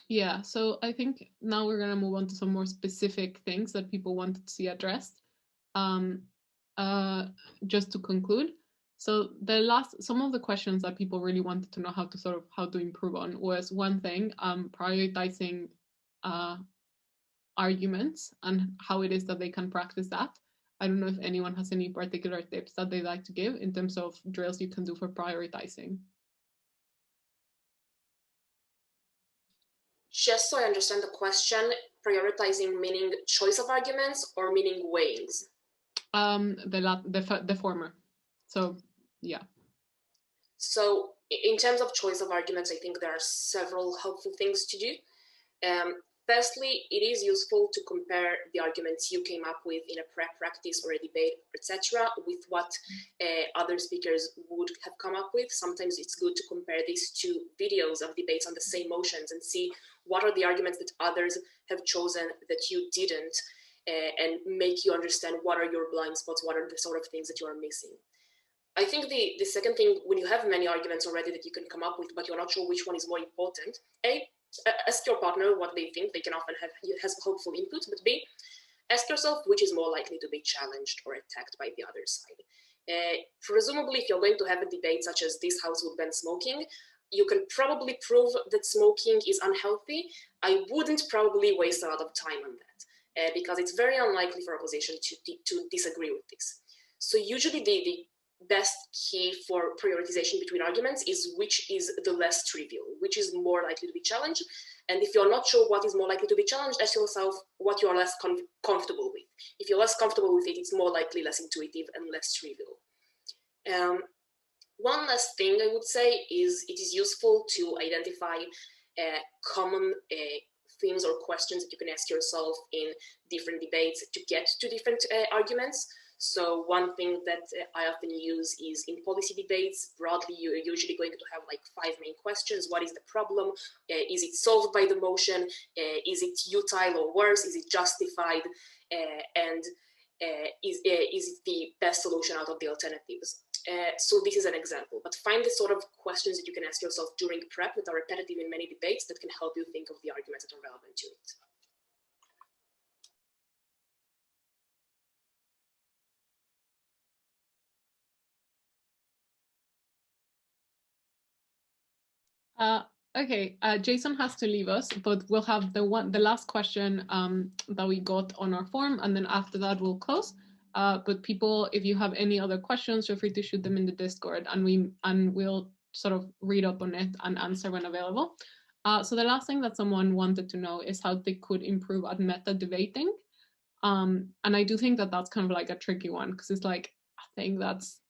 Yeah, so I think now we're going to move on to some more specific things that people wanted to see addressed. Just to conclude, so some of the questions that people really wanted to know how to improve on was, one thing, prioritizing arguments and how it is that they can practice that. I don't know if anyone has any particular tips that they'd like to give in terms of drills you can do for prioritizing. Just so I understand the question, prioritizing meaning choice of arguments or meaning weighings? The former. So, yeah. So in terms of choice of arguments, I think there are several helpful things to do. Firstly, it is useful to compare the arguments you came up with in a prep practice or a debate, etc., with what other speakers would have come up with. Sometimes it's good to compare these to videos of debates on the same motions and see what are the arguments that others have chosen that you didn't, and make you understand what are your blind spots, what are the sort of things that you are missing. I think the second thing, when you have many arguments already that you can come up with, but you're not sure which one is more important, ask your partner what they think. They can often have helpful input, but B, ask yourself which is more likely to be challenged or attacked by the other side. Presumably, if you're going to have a debate such as this house would ban smoking, you can probably prove that smoking is unhealthy. I wouldn't probably waste a lot of time on that because it's very unlikely for opposition to disagree with this. So usually the best key for prioritization between arguments is which is the less trivial, which is more likely to be challenged. And if you're not sure what is more likely to be challenged, ask yourself what you are less comfortable with. If you're less comfortable with it, it's more likely less intuitive and less trivial. One last thing I would say is it is useful to identify common themes or questions that you can ask yourself in different debates to get to different arguments. So one thing that I often use is in policy debates, broadly, you're usually going to have like 5 main questions. What is the problem? Is it solved by the motion? Is it utile or worse? Is it justified? And is it the best solution out of the alternatives? So this is an example, but find the sort of questions that you can ask yourself during prep that are repetitive in many debates that can help you think of the arguments that are relevant to it. Okay, Jason has to leave us, but we'll have the last question that we got on our form, and then after that we'll close. But people, if you have any other questions, feel free to shoot them in the Discord, and we'll sort of read up on it and answer when available. So the last thing that someone wanted to know is how they could improve at meta debating. And I do think that that's kind of like a tricky one, because it's like a thing that's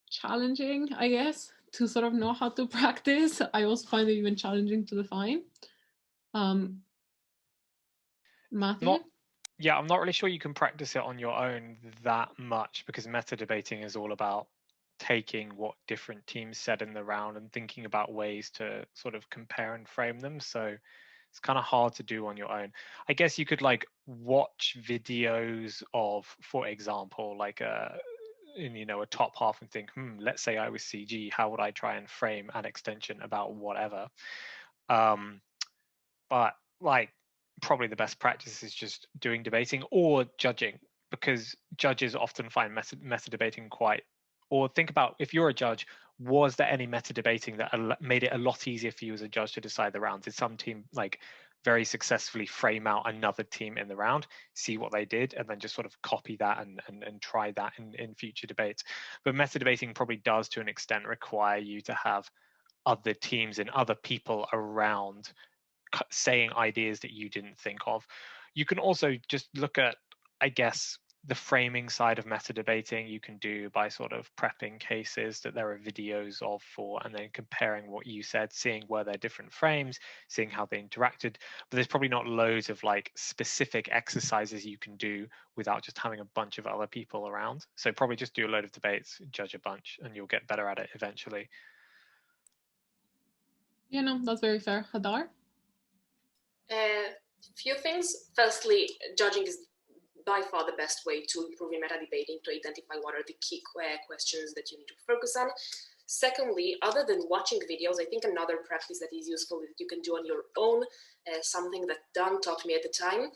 challenging, I guess, to sort of know how to practice. I also find it even challenging to define. Matthew? I'm not really sure you can practice it on your own that much, because meta debating is all about taking what different teams said in the round and thinking about ways to sort of compare and frame them. So it's kind of hard to do on your own. I guess you could like watch videos of, for example, like a top half and think, let's say I was CG, how would I try and frame an extension about whatever? But like probably the best practice is just doing debating or judging, because judges often find meta debating quite, or think about, if you're a judge, was there any meta debating that made it a lot easier for you as a judge to decide the rounds? Did some team like very successfully frame out another team in the round, see what they did, and then just sort of copy that and try that in future debates? But meta debating probably does to an extent require you to have other teams and other people around saying ideas that you didn't think of. You can also just look at, I guess, the framing side of meta debating. You can do by sort of prepping cases that there are videos of for, and then comparing what you said, seeing where they're different frames, seeing how they interacted. But there's probably not loads of like specific exercises you can do without just having a bunch of other people around. So probably just do a load of debates, judge a bunch, and you'll get better at it eventually. Yeah, no, that's very fair. Hadar? Few things. Firstly, judging is by far the best way to improve in meta debating, to identify what are the key questions that you need to focus on. Secondly, other than watching videos, I think another practice that is useful that you can do on your own, something that Dan taught me at the time,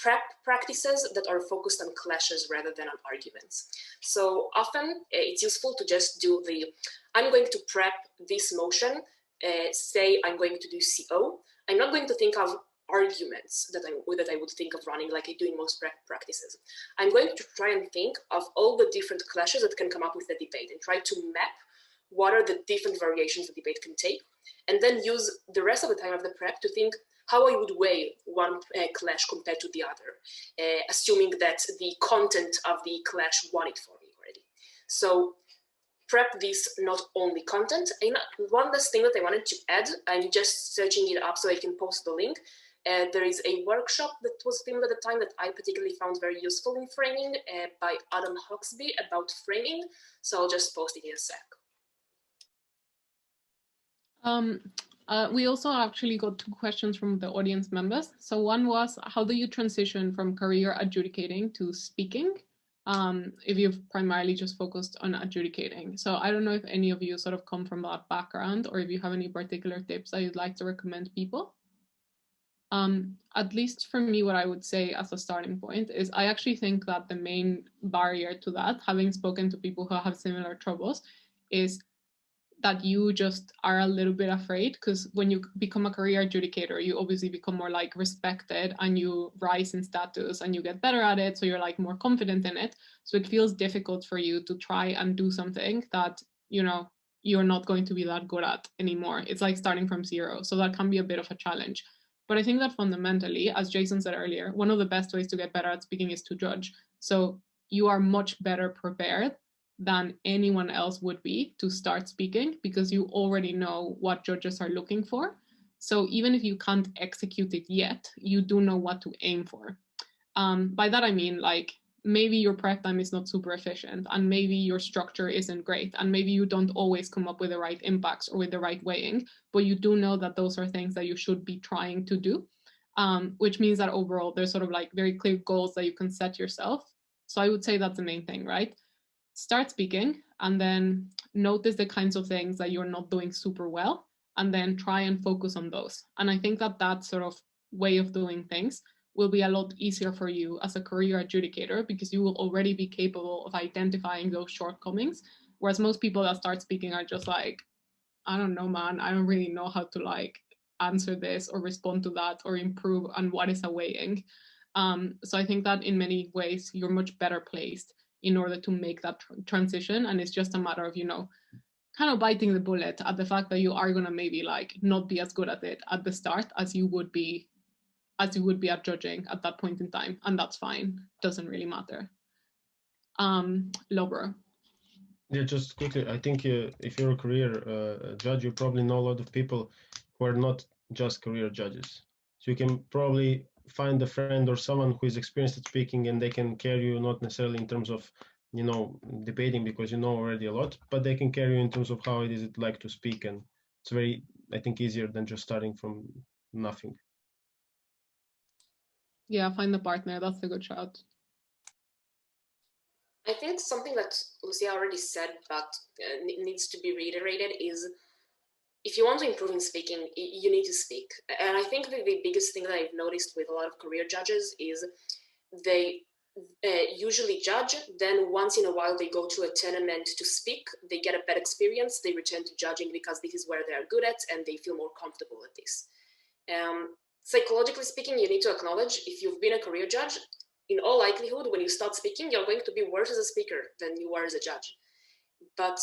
prep practices that are focused on clashes rather than on arguments. So often it's useful to just do I'm going to prep this motion, say I'm going to do CO. I'm not going to think of arguments that I would think of running like I do in most practices. I'm going to try and think of all the different clashes that can come up with the debate and try to map what are the different variations the debate can take, and then use the rest of the time of the prep to think how I would weigh one clash compared to the other, assuming that the content of the clash won it for me already. So prep this not only content. And one last thing that I wanted to add, I'm just searching it up so I can post the link. There is a workshop that was filmed at the time that I particularly found very useful in framing by Adam Huxby about framing. So I'll just post it in a sec. We also actually got 2 questions from the audience members. So one was, how do you transition from career adjudicating to speaking? If you've primarily just focused on adjudicating. So I don't know if any of you sort of come from that background, or if you have any particular tips that you'd like to recommend people. At least for me, what I would say as a starting point is I actually think that the main barrier to that, having spoken to people who have similar troubles, is that you just are a little bit afraid, because when you become a career adjudicator, you obviously become more like respected and you rise in status and you get better at it. So you're like more confident in it. So it feels difficult for you to try and do something that, you're not going to be that good at anymore. It's like starting from zero. So that can be a bit of a challenge. But I think that fundamentally, as Jason said earlier, one of the best ways to get better at speaking is to judge. So you are much better prepared than anyone else would be to start speaking, because you already know what judges are looking for. So even if you can't execute it yet, you do know what to aim for. By that I mean, like, maybe your prep time is not super efficient, and maybe your structure isn't great, and maybe you don't always come up with the right impacts or with the right weighing, but you do know that those are things that you should be trying to do, which means that overall there's sort of like very clear goals that you can set yourself. So I would say that's the main thing, right? Start speaking and then notice the kinds of things that you're not doing super well, and then try and focus on those. And I think that that sort of way of doing things will be a lot easier for you as a career adjudicator, because you will already be capable of identifying those shortcomings. Whereas most people that start speaking are just like, I don't know, man, I don't really know how to like answer this or respond to that or improve on what is a weighing. So I think that in many ways you're much better placed in order to make that transition. And it's just a matter of, kind of biting the bullet at the fact that you are going to maybe like not be as good at it at the start as you would be at judging at that point in time, and that's fine. Doesn't really matter. Lobro. Yeah, just quickly, I think if you're a career judge, you probably know a lot of people who are not just career judges. So you can probably find a friend or someone who is experienced at speaking, and they can carry you not necessarily in terms of, you know, debating because you know already a lot, but they can carry you in terms of how it is like to speak, and it's very, I think, easier than just starting from nothing. Yeah, find the partner. That's a good shout. I think something that Lucia already said, but needs to be reiterated is, if you want to improve in speaking, you need to speak. And I think the biggest thing that I've noticed with a lot of career judges is they usually judge, then once in a while they go to a tournament to speak, they get a bad experience, they return to judging because this is where they are good at and they feel more comfortable at this. Psychologically speaking, you need to acknowledge, if you've been a career judge, in all likelihood, when you start speaking, you're going to be worse as a speaker than you are as a judge. But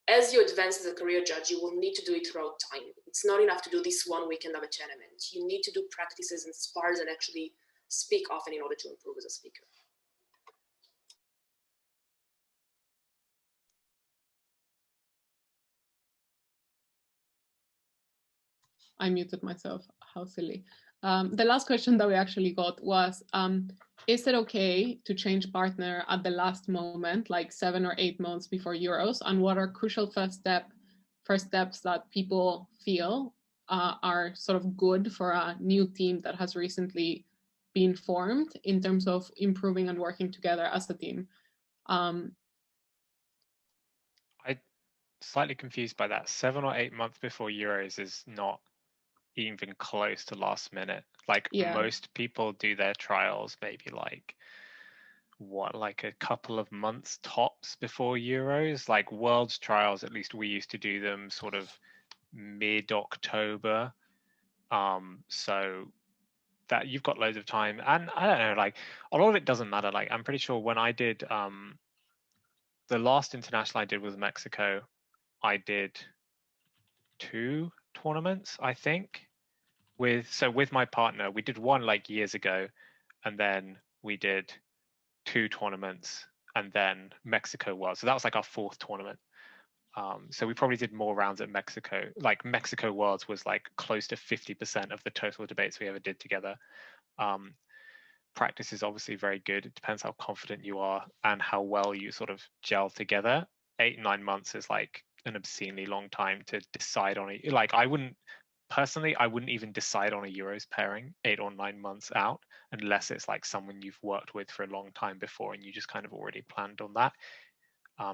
as you advance as a career judge, you will need to do it throughout time. It's not enough to do this one weekend of a tournament. You need to do practices and spars and actually speak often in order to improve as a speaker. I muted myself. How silly. The last question that we actually got was, is it okay to change partner at the last moment, like 7 or 8 months before Euros? And what are crucial first steps that people feel are sort of good for a new team that has recently been formed in terms of improving and working together as a team? I'm slightly confused by that. 7 or 8 months before Euros is not even close to last minute. Like, yeah. Most people do their trials maybe like a couple of months tops before Euros. Like World's trials, at least we used to do them sort of mid-October. So that you've got loads of time, and I don't know, like a lot of it doesn't matter. Like I'm pretty sure when I did the last international I did was Mexico, I did 2 tournaments, I think. With my partner, we did one like years ago, and then we did 2 tournaments, and then Mexico was. So that was like our 4th tournament. So we probably did more rounds at Mexico. Like Mexico Worlds was like close to 50% of the total debates we ever did together. Practice is obviously very good. It depends how confident you are and how well you sort of gel together. 8-9 months is like an obscenely long time to decide on it. Like I wouldn't even decide on a Euros pairing 8 or 9 months out unless it's like someone you've worked with for a long time before and you just kind of already planned on that.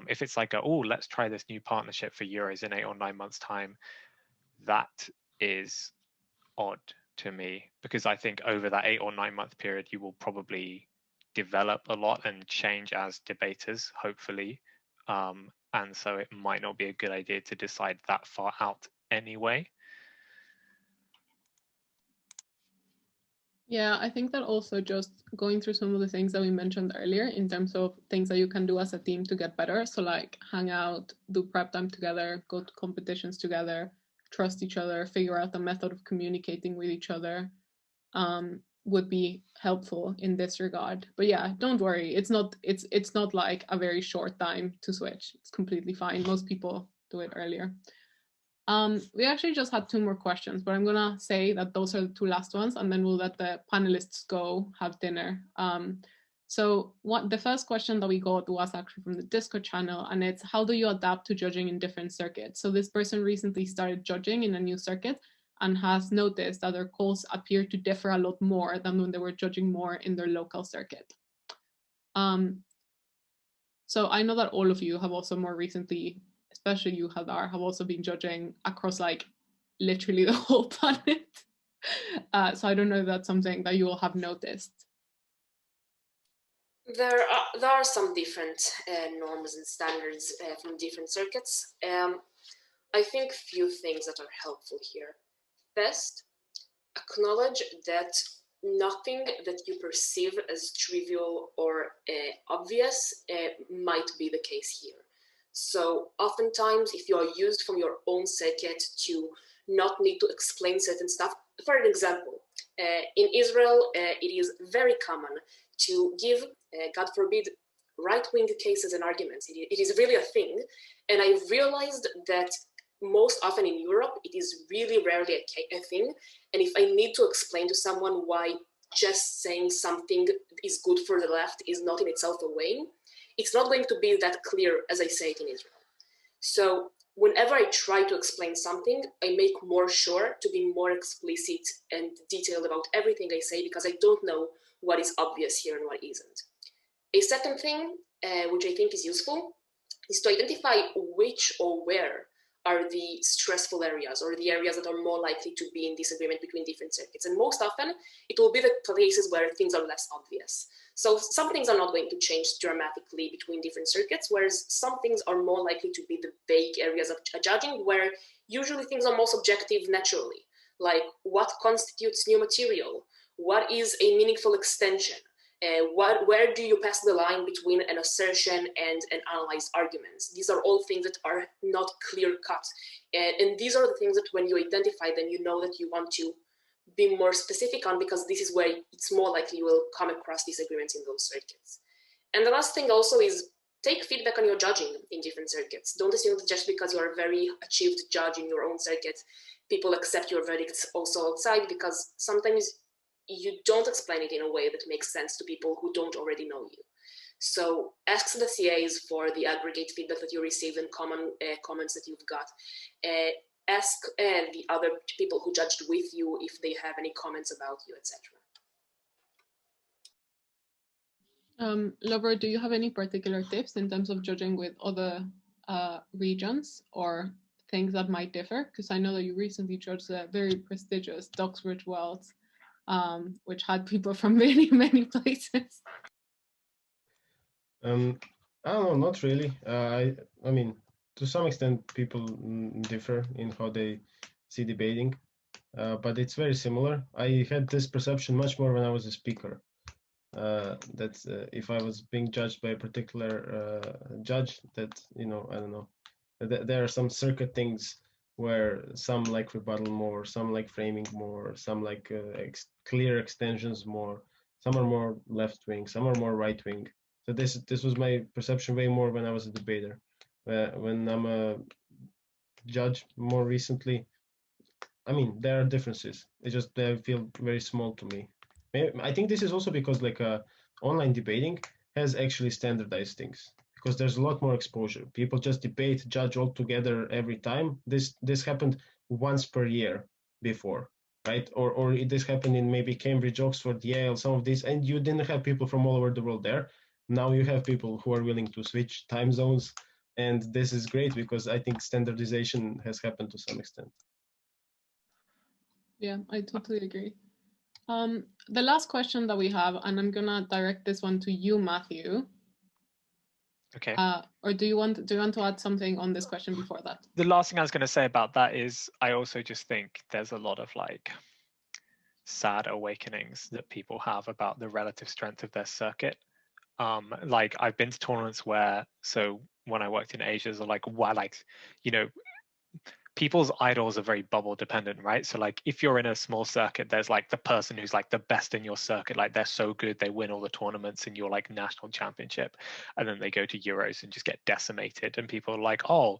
If it's like, let's try this new partnership for Euros in 8 or 9 months time, that is odd to me, because I think over that 8 or 9 month period, you will probably develop a lot and change as debaters, hopefully. And so it might not be a good idea to decide that far out anyway. Yeah, I think that also just going through some of the things that we mentioned earlier in terms of things that you can do as a team to get better. So like hang out, do prep time together, go to competitions together, trust each other, figure out a method of communicating with each other would be helpful in this regard. But yeah, don't worry. It's not like a very short time to switch. It's completely fine. Most people do it earlier. We actually just had 2 more questions, but I'm gonna say that those are the 2 last ones, and then we'll let the panelists go have dinner. So the first question that we got was actually from the Discord channel, and it's, how do you adapt to judging in different circuits? So this person recently started judging in a new circuit and has noticed that their calls appear to differ a lot more than when they were judging more in their local circuit. So I know that all of you have also more recently, especially you, Hadar, have also been judging across like literally the whole planet. So I don't know if that's something that you all have noticed. There are some different norms and standards from different circuits. I think few things that are helpful here. First, acknowledge that nothing that you perceive as trivial or obvious might be the case here. So oftentimes, if you are used from your own circuit to not need to explain certain stuff, for an example, in Israel, it is very common to give, God forbid, right-wing cases and arguments. It is really a thing. And I realized that most often in Europe, it is really rarely a thing. And if I need to explain to someone why just saying something is good for the left is not in itself a win, it's not going to be that clear as I say it in Israel. So whenever I try to explain something, I make more sure to be more explicit and detailed about everything I say, because I don't know what is obvious here and what isn't. A second thing, which I think is useful, is to identify which or where are the stressful areas, or the areas that are more likely to be in disagreement between different circuits. And most often, it will be the places where things are less obvious. So some things are not going to change dramatically between different circuits, whereas some things are more likely to be the vague areas of judging, where usually things are more subjective naturally, like what constitutes new material, what is a meaningful extension, where do you pass the line between an assertion and an analyzed arguments? These are all things that are not clear cut. And these are the things that when you identify them, you know that you want to be more specific on, because this is where it's more likely you will come across disagreements in those circuits. And the last thing also is take feedback on your judging in different circuits. Don't assume that just because you are a very achieved judge in your own circuit, people accept your verdicts also outside, because sometimes you don't explain it in a way that makes sense to people who don't already know you. So ask the CAs for the aggregate feedback that you receive and common comments that you've got. Ask the other people who judged with you if they have any comments about you, etc. Lover, do you have any particular tips in terms of judging with other regions or things that might differ? Because I know that you recently judged a very prestigious Oxford Worlds, which had people from many, many places. I don't know, not really. I mean, to some extent, people differ in how they see debating, but it's very similar. I had this perception much more when I was a speaker, that if I was being judged by a particular judge, that, you know, I don't know, there are some circuit things where some like rebuttal more, some like framing more, some like clear extensions more, some are more left wing, some are more right wing. So this was my perception way more when I was a debater. When I'm a judge more recently, I mean, there are differences. They feel very small to me. I think this is also because like online debating has actually standardized things, because there's a lot more exposure. People just debate, judge all together every time. This happened once per year before, right? Or this happened in maybe Cambridge, Oxford, Yale, some of these, and you didn't have people from all over the world there. Now you have people who are willing to switch time zones, and this is great because I think standardization has happened to some extent. Yeah, I totally agree. The last question that we have, and I'm gonna direct this one to you, Matthew. Okay. Or do you want to add something on this question before that? The last thing I was going to say about that is I also just think there's a lot of like sad awakenings that people have about the relative strength of their circuit. Like I've been to tournaments where, so when I worked in Asia, so like, wow, like, you know, people's idols are very bubble dependent, right? So like if you're in a small circuit, there's like the person who's like the best in your circuit, like they're so good, they win all the tournaments in your like national championship, and then they go to Euros and just get decimated. And people are like, oh,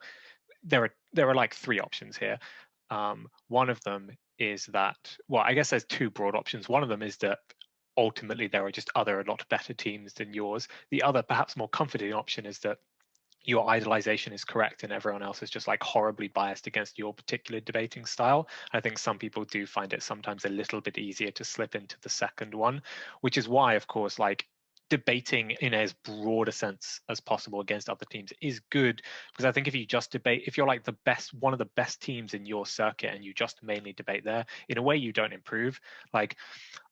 there are like three options here. One of them is that, well, I guess there's two broad options. One of them is that ultimately there are just a lot better teams than yours. The other, perhaps more comforting option, is that your idolization is correct and everyone else is just like horribly biased against your particular debating style. I think some people do find it sometimes a little bit easier to slip into the second one, which is why, of course, like debating in as broad a sense as possible against other teams is good, because I think if you just debate, if you're like the best, one of the best teams in your circuit and you just mainly debate there, in a way you don't improve. Like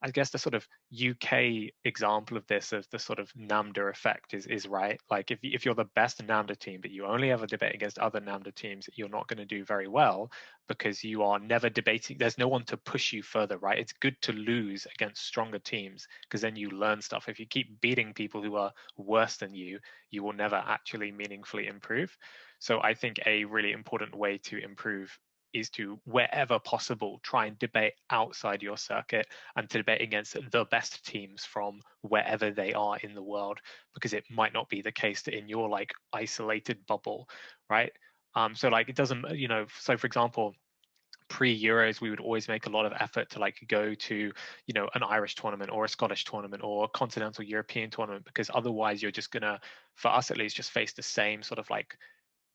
I guess the sort of UK example of this, of the sort of NAMDA effect is right. Like if you're the best NAMDA team, but you only ever debate against other NAMDA teams, you're not going to do very well because you are never debating. There's no one to push you further, right? It's good to lose against stronger teams because then you learn stuff. If you keep beating people who are worse than you, you will never actually meaningfully improve. So I think a really important way to improve is to, wherever possible, try and debate outside your circuit and to debate against the best teams from wherever they are in the world, because it might not be the case that in your like isolated bubble, right? So like it doesn't, you know, so for example, pre-Euros, we would always make a lot of effort to like go to, you know, an Irish tournament or a Scottish tournament or a continental European tournament, because otherwise you're just gonna, for us at least, just face the same sort of like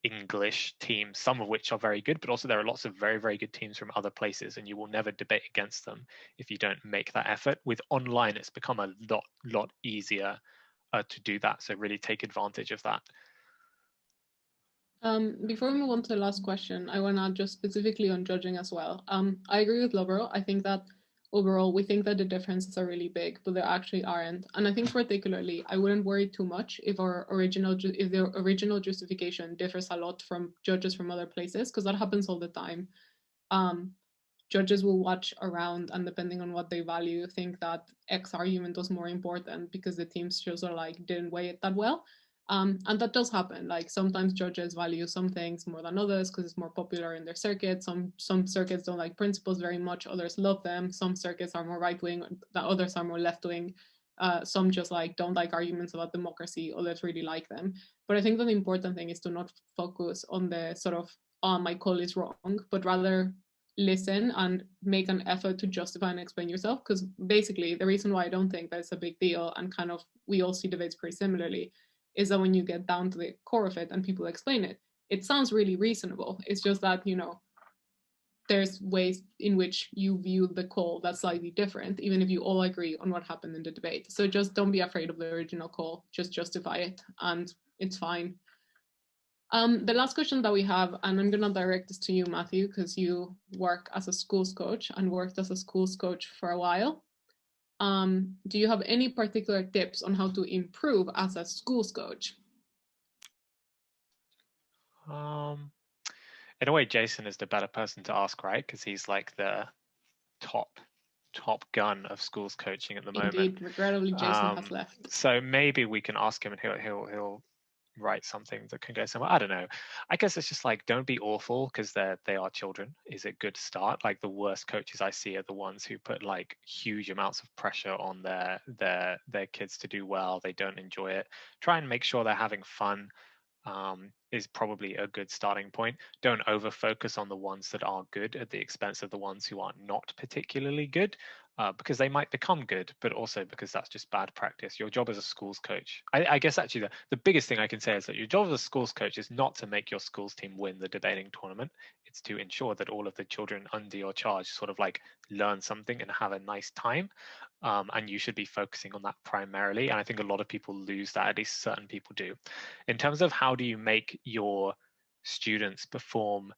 English teams, some of which are very good, but also there are lots of very, very good teams from other places, and you will never debate against them if you don't make that effort. With online, it's become a lot easier to do that. So really take advantage of that. Before we move on to the last question, I want to just specifically on judging as well. I agree with Lovero. I think that overall, we think that the differences are really big, but they actually aren't. And I think particularly, I wouldn't worry too much if the original justification differs a lot from judges from other places, because that happens all the time. Judges will watch around and depending on what they value, think that X argument was more important because the teams just are like didn't weigh it that well. And that does happen. Like sometimes judges value some things more than others because it's more popular in their circuit. Some circuits don't like principles very much, others love them. Some circuits are more right wing, the others are more left wing. Some just like don't like arguments about democracy, others really like them. But I think that the important thing is to not focus on the sort of, oh, my call is wrong, but rather listen and make an effort to justify and explain yourself. Because basically the reason why I don't think that it's a big deal, and kind of we all see debates pretty similarly, is that when you get down to the core of it and people explain it, it sounds really reasonable. It's just that, you know, there's ways in which you view the call that's slightly different, even if you all agree on what happened in the debate. So just don't be afraid of the original call, just justify it and it's fine. The last question that we have, and I'm gonna direct this to you, Matthew, because you work as a schools coach and worked as a schools coach for a while. Do you have any particular tips on how to improve as a schools coach? In a way, Jason is the better person to ask, right? Because he's like the top gun of schools coaching at the moment. Indeed, regrettably, Jason has left. So maybe we can ask him, and he'll write something that can go somewhere. I don't know. I guess it's just like, don't be awful because they are children is a good start. Like the worst coaches I see are the ones who put like huge amounts of pressure on their kids to do well. They don't enjoy it. Try and make sure they're having fun. Is probably a good starting point. Don't over focus on the ones that are good at the expense of the ones who are not particularly good, because they might become good, but also because that's just bad practice. Your job as a schools coach, I guess actually the biggest thing I can say is that your job as a schools coach is not to make your schools team win the debating tournament. It's to ensure that all of the children under your charge sort of like learn something and have a nice time. And you should be focusing on that primarily. And I think a lot of people lose that, at least certain people do. In terms of how do you make your students perform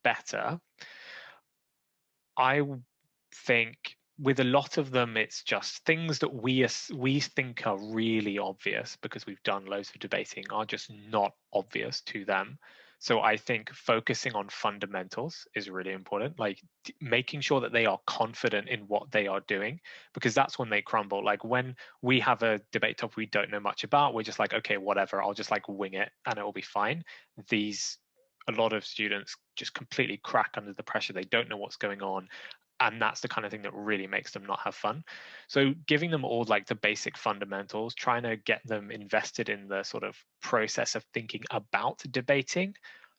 better, I think with a lot of them, it's just things that we think are really obvious because we've done loads of debating are just not obvious to them. So I think focusing on fundamentals is really important, like making sure that they are confident in what they are doing, because that's when they crumble. Like when we have a debate topic we don't know much about, we're just like, okay, whatever, I'll just like wing it and it will be fine. A lot of students just completely crack under the pressure. They don't know what's going on. And that's the kind of thing that really makes them not have fun. So giving them all like the basic fundamentals, trying to get them invested in the sort of process of thinking about debating,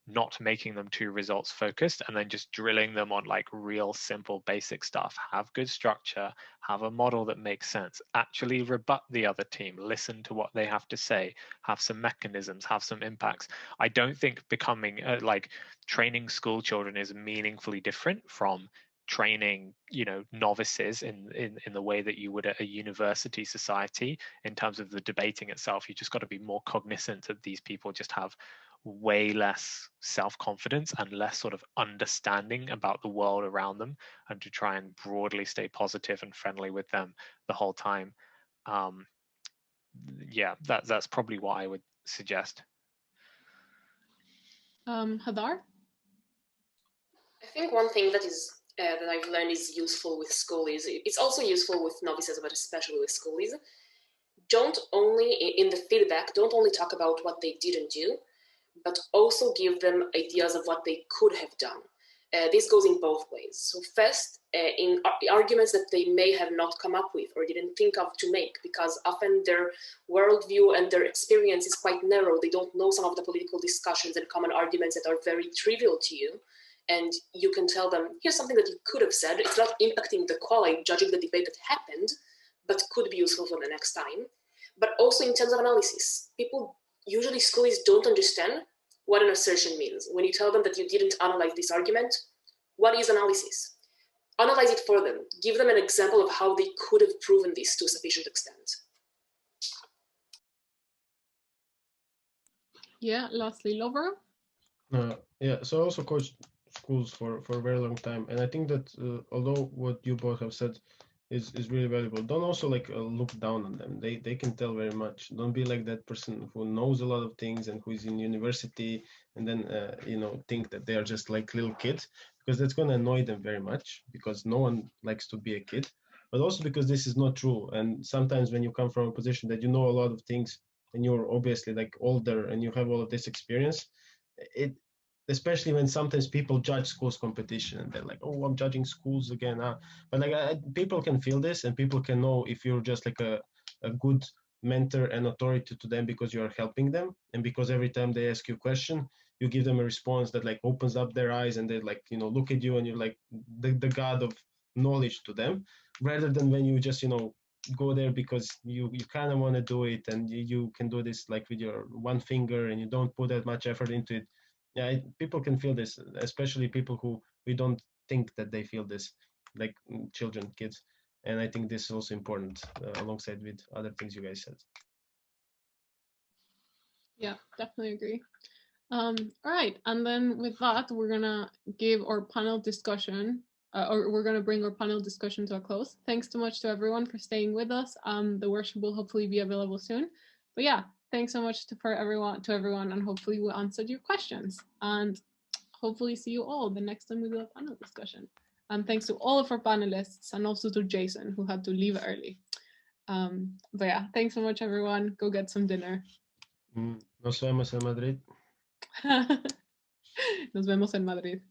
not making them too results focused, and then just drilling them on like real simple basic stuff. Have good structure, have a model that makes sense, actually rebut the other team, listen to what they have to say, have some mechanisms, have some impacts. I don't think becoming like training school children is meaningfully different from training, you know, novices in the way that you would at a university society in terms of the debating itself. You just got to be more cognizant that these people just have way less self-confidence and less sort of understanding about the world around them, and to try and broadly stay positive and friendly with them the whole time. Yeah, that's probably what I would suggest. Hadar? I think one thing that I've learned is useful with schoolies. It's also useful with novices, but especially with schoolies. Don't only, in the feedback, don't only talk about what they didn't do, but also give them ideas of what they could have done. This goes in both ways. So first, in arguments that they may have not come up with or didn't think of to make, because often their worldview and their experience is quite narrow. They don't know some of the political discussions and common arguments that are very trivial to you. And you can tell them, here's something that you could have said. It's not impacting the quality, judging the debate that happened, but could be useful for the next time. But also in terms of analysis, usually schoolies don't understand what an assertion means. When you tell them that you didn't analyze this argument, what is analysis? Analyze it for them. Give them an example of how they could have proven this to a sufficient extent. Yeah, lastly, Lover? Yeah, so I also coached schools for a very long time. And I think that although what you both have said is really valuable, don't also like look down on them. They can tell very much. Don't be like that person who knows a lot of things and who is in university and then, think that they are just like little kids, because that's going to annoy them very much, because no one likes to be a kid, but also because this is not true. And sometimes when you come from a position that you know a lot of things and you're obviously like older and you have all of this experience, especially when sometimes people judge schools competition and they're like, oh, I'm judging schools again. But like people can feel this, and people can know if you're just like a good mentor and authority to them because you're helping them, and because every time they ask you a question, you give them a response that like opens up their eyes and they like, look at you and you're like the god of knowledge to them, rather than when you just, go there because you kind of want to do it and you can do this like with your one finger and you don't put that much effort into it. Yeah, people can feel this, especially people who we don't think that they feel this, like children, kids. And I think this is also important alongside with other things you guys said. Yeah, definitely agree. All right, and then with that, we're gonna give our panel discussion, or we're gonna bring our panel discussion to a close. Thanks so much to everyone for staying with us. The workshop will hopefully be available soon. But yeah, thanks so much to everyone, and hopefully we answered your questions. And hopefully see you all the next time we do a panel discussion. And thanks to all of our panelists, and also to Jason, who had to leave early. But yeah, thanks so much, everyone. Go get some dinner. Nos vemos en Madrid. Nos vemos en Madrid.